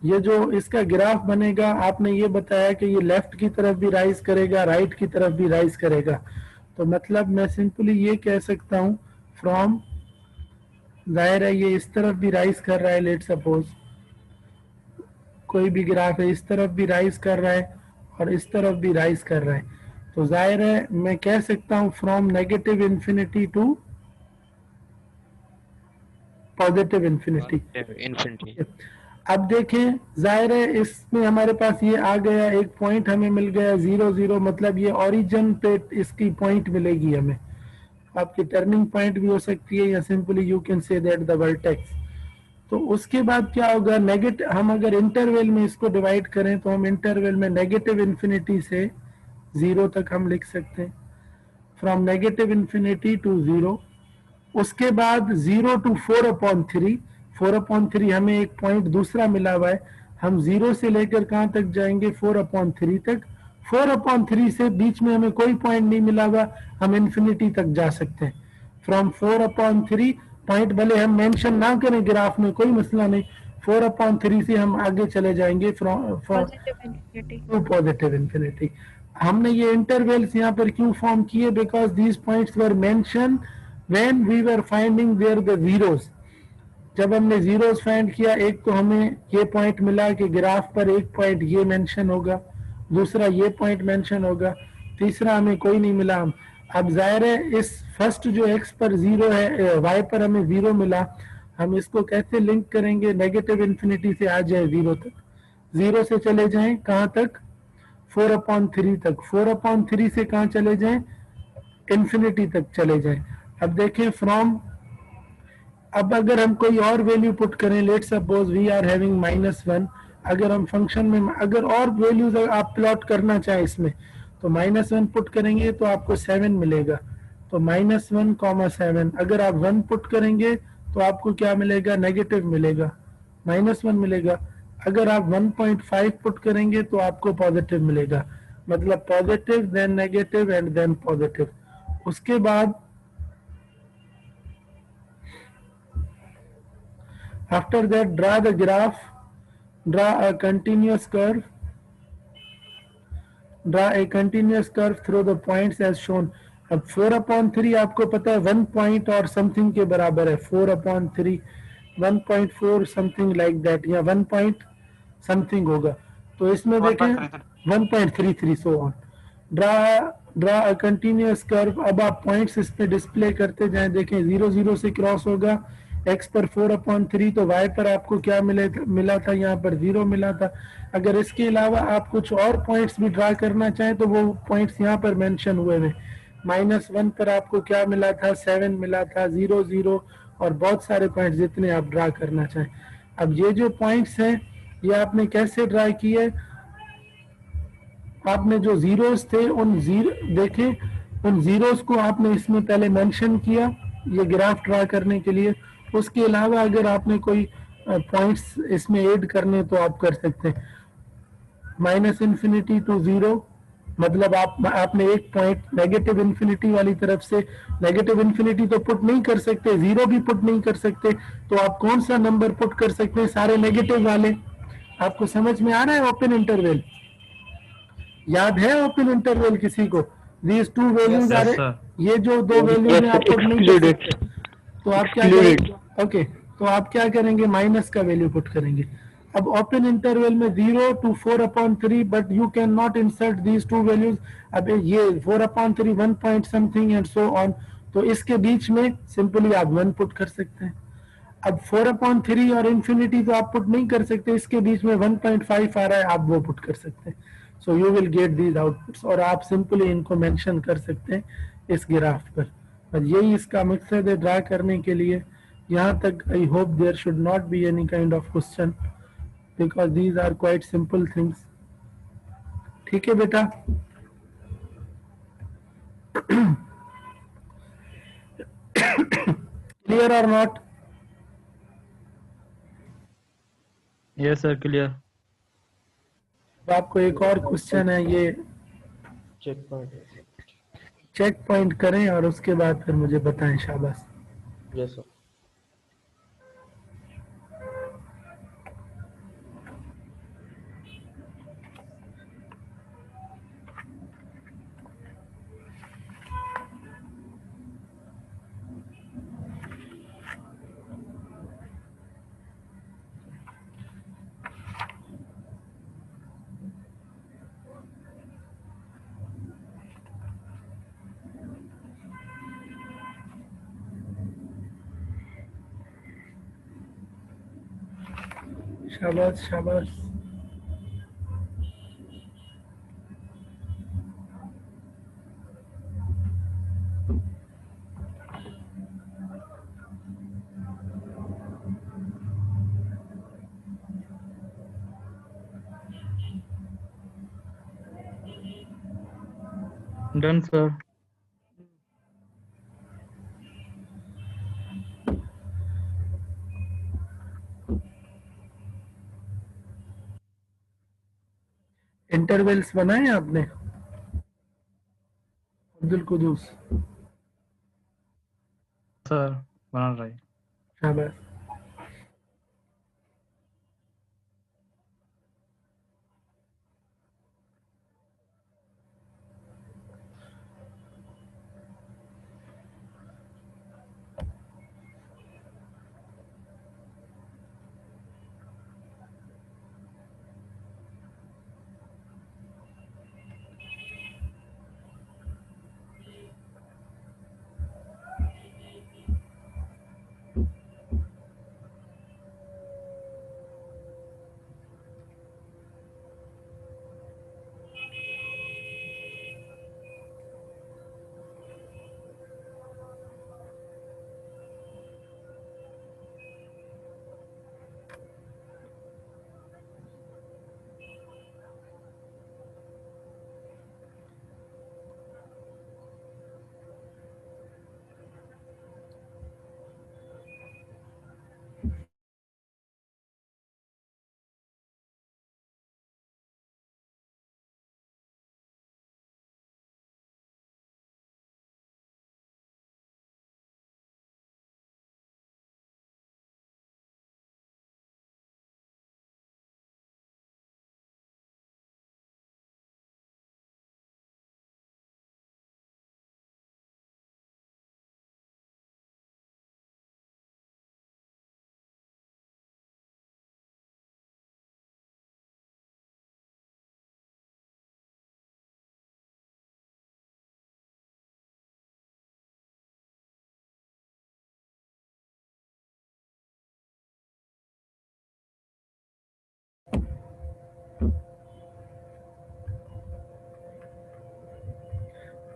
ये जो इसका ग्राफ बनेगा, आपने ये बताया कि ये लेफ्ट की तरफ भी राइज करेगा, राइट की तरफ भी राइज करेगा. तो मतलब मैं सिंपली ये कह सकता हूँ फ्रॉम, जाहिर है ये इस तरफ भी राइज कर रहा है, लेट सपोज कोई भी ग्राफ है इस तरफ भी राइज कर रहा है और इस तरफ भी राइज कर रहा है, तो जाहिर है मैं कह सकता हूँ from negative infinity to positive infinity. अब देखें जाहिर है इसमें हमारे पास ये आ गया, एक पॉइंट हमें मिल गया 0 0, मतलब ये ओरिजिन पे इसकी पॉइंट मिलेगी हमें. आपकी टर्निंग पॉइंट भी हो सकती है या simply you can say that the vertex. तो उसके बाद क्या होगा, नेगेटिव, हम अगर इंटरवल में इसको डिवाइड करें तो हम इंटरवल में नेगेटिव इन्फिनिटी से 0 तक हम लिख सकते हैं, फ्रॉम नेगेटिव इन्फिनिटी टू 0. उसके बाद 0 to 4/3. 4/3 हमें एक पॉइंट दूसरा मिला हुआ है, हम 0 से लेकर कहां तक जाएंगे 4/3 तक. 4/3 से बीच में हमें कोई पॉइंट नहीं मिला हुआ, हम इन्फिनिटी तक जा सकते हैं. फ्रॉम 4/3 पॉइंट भले हम मेंशन ना करें ग्राफ में, कोई मसला नहीं, 4/3 से हम आगे चले जाएंगे फ्रॉम टू पॉजिटिव इन्फिनिटी. हमने ये इंटरवल्स यहाँ पर क्यों फॉर्म किए, because these points were mention when we were finding there the zeros. जब हमने जीरोस फाइंड किया, एक तो हमें ये पॉइंट मिला कि ग्राफ पर एक पॉइंट ये मेंशन होगा, दूसरा ये पॉइंट मेंशन होगा, तीसरा हमें कोई नहीं मिला. अब जाहिर है इस फर्स्ट जो x पर 0 है, y पर हमें 0 मिला, हम इसको कैसे लिंक करेंगे, नेगेटिव इन्फिनिटी से आ जाए 0 तक, 0 से चले जाएं कहां तक 4/3 तक, 4/3 से कहां चले जाएं इन्फिनिटी तक चले जाएं. अब देखें फ्रॉम, अब अगर हम कोई और वैल्यू पुट करें, let suppose we are having -1, अगर हम फंक्शन में अगर और वैल्यूज आप प्लॉट करना चाहें इसमें, तो -1 पुट करेंगे तो आपको 7 मिलेगा. तो -1, 7. अगर आप 1 पुट करेंगे तो आपको क्या मिलेगा, नेगेटिव मिलेगा, -1 मिलेगा. अगर आप 1.5 पुट करेंगे तो आपको पॉजिटिव मिलेगा, मतलब positive then negative and then positive. उसके बाद after that draw the graph, draw a continuous curve, through the points as shown. अब 4/3 आपको पता है 1 पॉइंट और समथिंग के बराबर है, 4/3 1.4 समथिंग लाइक दैट, या 1 पॉइंट समथिंग होगा. तो इसमें देखें 1.33 so on. Draw a continuous curve. अब आप पॉइंट्स इस पे डिस्प्ले करते जाएं, देखें 0 0 से क्रॉस होगा, x पर 4/3, तो y पर आपको क्या मिला था, यहाँ पर 0 मिला था. अगर इसके अलावा आप कुछ और पॉइंट्स भी ड्रा करना चाहें तो वो पॉइंट्स यहाँ पर मेंशन हुए हैं. -1 पर आपको क्या मिला था, 7 मिला था, 0 0 और बहुत सारे पॉइंट्स जितने आप ड्रा करना चाहें. अब ये जो पॉइंट्स हैं ये आपने कैसे ड्रा किए, आपने जो जीरोस थे उन देखें उन जीरोस को आपने इसमें पहले मेंशन किया ये ग्राफ ड्रा करने के लिए. उसके अलावा अगर आपने कोई पॉइंट्स इसमें ऐड करने तो आप कर सकते हैं. माइनस इन्फिनिटी टू 0, मतलब आपने एक पॉइंट नेगेटिव इन्फिनिटी वाली तरफ से, नेगेटिव इन्फिनिटी तो पुट नहीं कर सकते, 0 भी पुट नहीं कर सकते, तो आप कौन सा नंबर पुट कर सकते हैं? सारे नेगेटिव वाले। आपको समझ में आ रहा है ओपन इंटरवल? याद है ओपन इंटरवल किसी को? दीज टू वैल्यूज आ रहे, ये जो दो वैल्यूज हैं आप पुट नहीं कर सकते, तो आप क्या करेंगे? ओके, तो आप क्या करेंगे? माइनस का वैल्यू पुट करेंगे। अब ओपन इंटरवल में 0 to 4/3, but you can not insert these two values. अब ये 4/3 1 point something and so on, तो इसके बीच में सिंपली आप 1 पुट कर सकते हैं। अब 4/3 और इंफिनिटी तो आप पुट नहीं कर सकते, इसके बीच में 1.5 आ रहा है, आप वो पुट कर सकते हैं। So you will get these outputs, और आप सिंपली इनको मेंशन कर सकते हैं इस ग्राफ पर। और यही इसका मकसद है ड्रा करने के लिए। यहाँ तक I hope there should not be any kind of question, because these are quite simple things. ठीक है बेटा? क्लियर और नॉट?
Yes sir, clear.
आपको एक और क्वेश्चन है, ये चेक पॉइंट करें और उसके बाद फिर मुझे बताएं। शाबाश।
Yes sir.
शाबाश शाबाश।
Done sir.
इंटरवल्स बनाए आपने अब्दुल कुदूस?
सर बना रहा है।
शाबाश।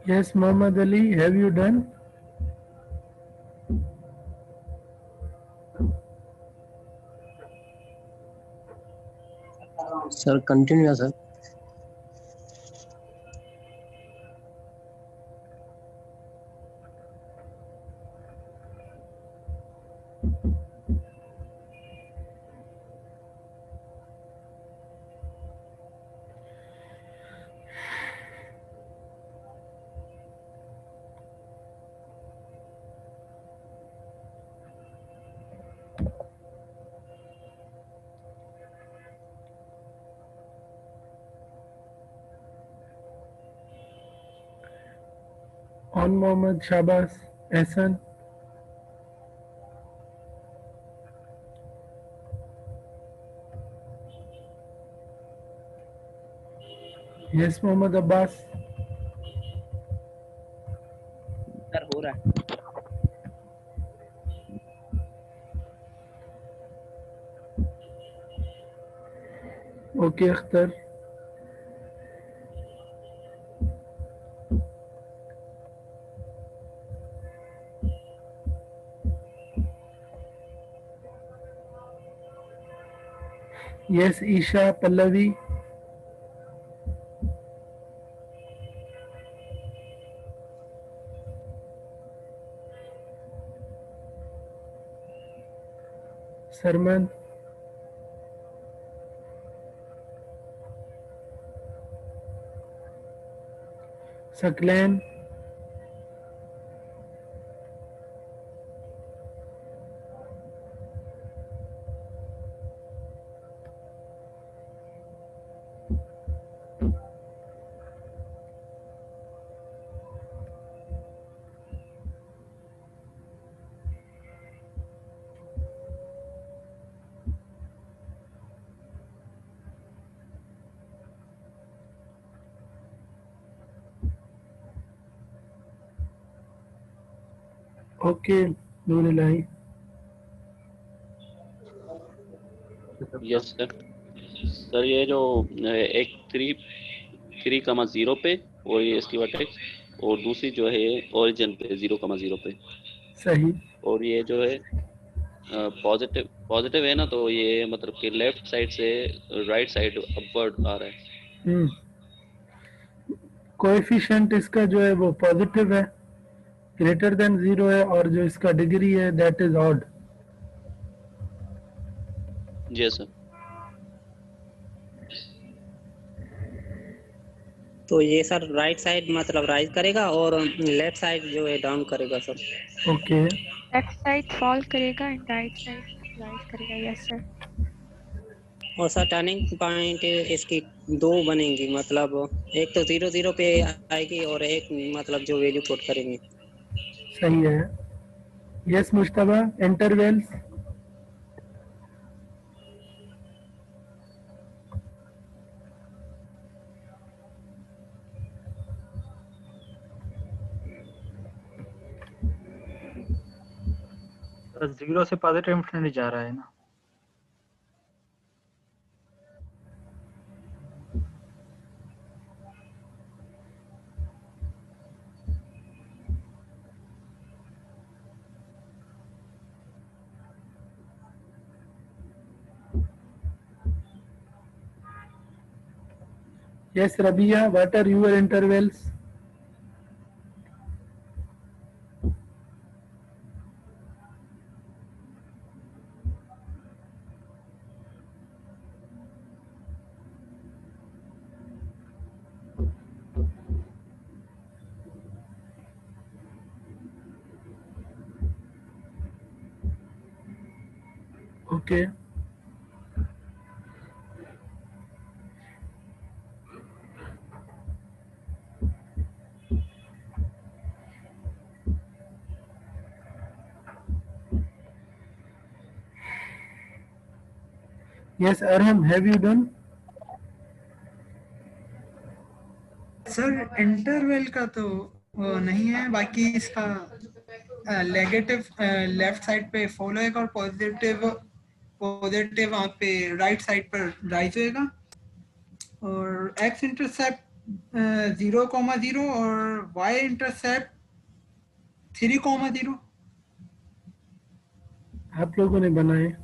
Yes, Muhammad Ali, have you done?
Sir, continue, sir.
On Mohammed, Shabas, Ehsan. Yes, Mohammed Abbas.
Sir हो रहा है।
Okay, Akhtar. Yes, Isha, Pallavi. Sarman. Saklan. Okay, Nurilahi.
Yes sir. Sir ये जो एक 3,0 पे और ये इसकी वर्टेक्स और दूसरी जो है ओरिजिन पे 0,0 पे।
सही।
और ये जो है पॉजिटिव है ना, तो ये मतलब कि लेफ्ट साइड से राइट साइड अपवर्ड आ रहा है।
कोएफिशिएंट इसका जो है वो पॉजिटिव है, ग्रेटर देन 0 है, और जो इसका डिग्री है दैट इज ऑड।
जी सर।
तो ये सर राइट साइड मतलब राइज करेगा और लेफ्ट साइड जो है डाउन करेगा sir.
Okay.
Left side fall करेगा एंड राइट साइड राइज करेगा। Yes sir.
और सर टर्निंग पॉइंट इसकी दो बनेंगी, मतलब एक तो 0,0 पे आएगी और एक मतलब जो वैल्यू पुट करेंगे।
सही है। Yes Mushtaba, intervals.
जीरो से पॉजिटिव इंफिनिटी जा रहा है ना।
Yes, Rabia, what are your intervals? Okay. Yes, Arham, have you done?
Sir interval का तो नहीं है, बाकी इसका नेगेटिव लेफ्ट साइड पे फॉल होएगा और पॉजिटिव वहाँ पे राइट साइड पर राइज होएगा, और एक्स इंटरसेप्ट 0,0 और वाई इंटरसेप्ट 3,0।
आप लोगों ने बनाए।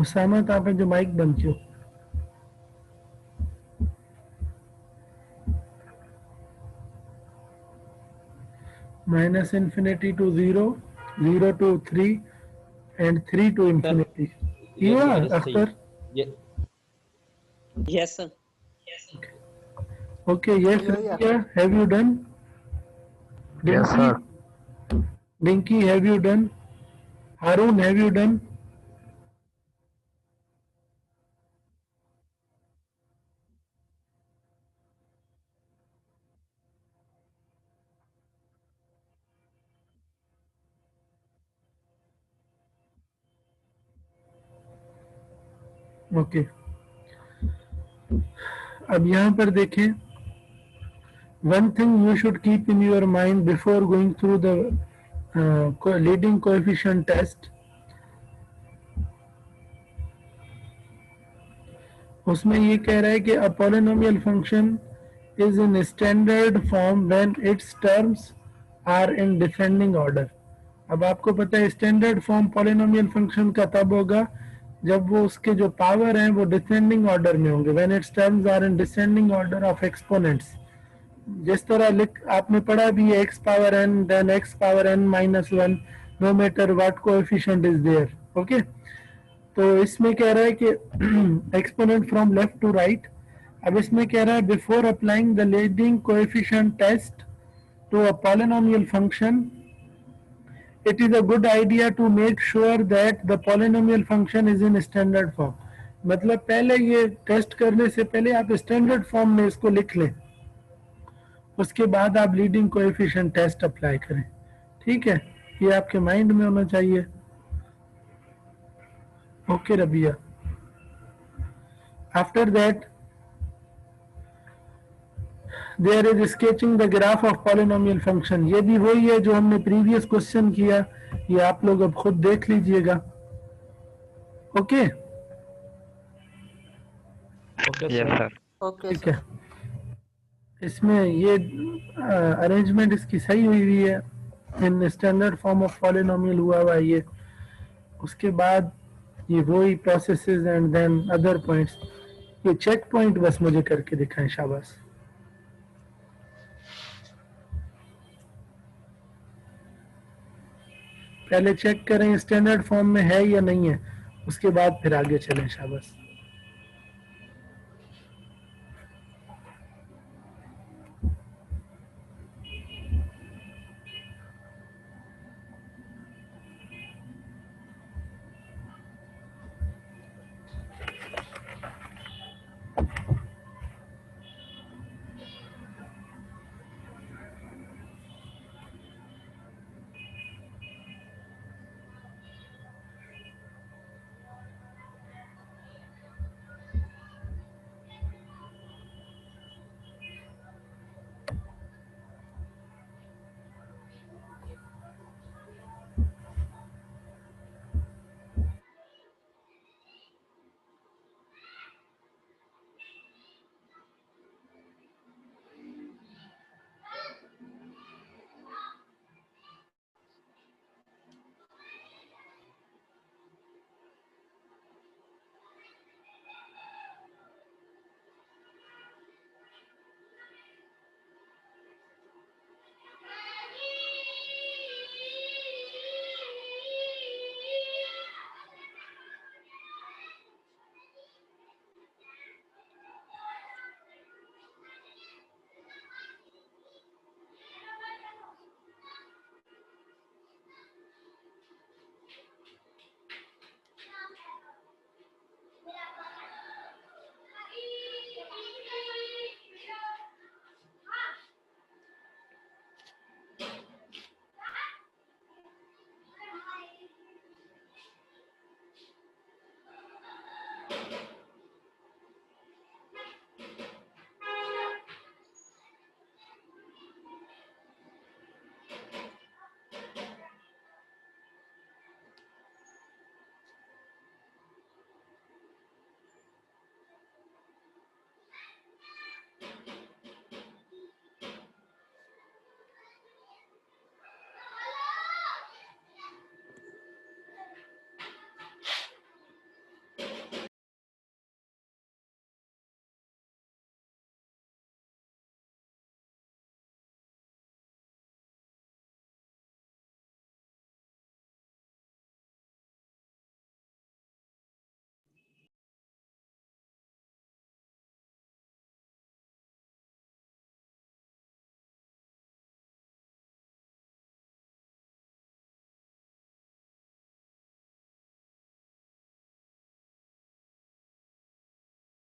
उसामा आप जो माइक बंद क्यों? -infinity to 0, 0 to 3 and 3 to infinity. You are Akhtar?
Yes sir.
Okay, yes Rabia, have you done?
Yes sir.
Dinky, have you done? Harun, have you done? Okay अब यहाँ पर देखें, one thing you should keep in your mind before going through the leading coefficient test, उसमें ये कह रहा है कि a polynomial function is in standard form when its terms are in descending order. अब आपको पता है स्टैंडर्ड फॉर्म पॉलिनोमियल फंक्शन का तब होगा जब वो उसके जो पावर हैं वो डिसेंडिंग ऑर्डर में होंगे, when its terms are in descending order of exponents. जिस तरह आपने पढ़ा भी है x power n then x power n minus 1 no matter what coefficient is there. Okay, तो इसमें कह रहा है कि exponent from left to right. अब इसमें कह रहा है before applying the leading coefficient test to a polynomial function, it is a good idea to make sure that the polynomial function is in standard form। मतलब पहले ये टेस्ट करने से पहले आप स्टैंडर्ड फॉर्म में इसको लिख लें, उसके बाद आप लीडिंग कोएफिशिएंट टेस्ट अप्लाई करें। ठीक है, ये आपके माइंड में होना चाहिए। Okay Rabia, after that there is sketching the graph of polynomial function। ये भी वही है जो हमने प्रीवियस क्वेश्चन किया, ये आप लोग अब खुद देख लीजिएगा। Okay
yes sir.
ठीक है, इसमें ये अरेंजमेंट इसकी सही हुई है, in standard form of polynomial हुआ हुआ है ये। उसके बाद ये वही processes and then other points. ये चेक पॉइंट बस मुझे करके दिखाएं, शाबाश। पहले चेक करें स्टैंडर्ड फॉर्म में है या नहीं है, उसके बाद फिर आगे चलें, शाबाश।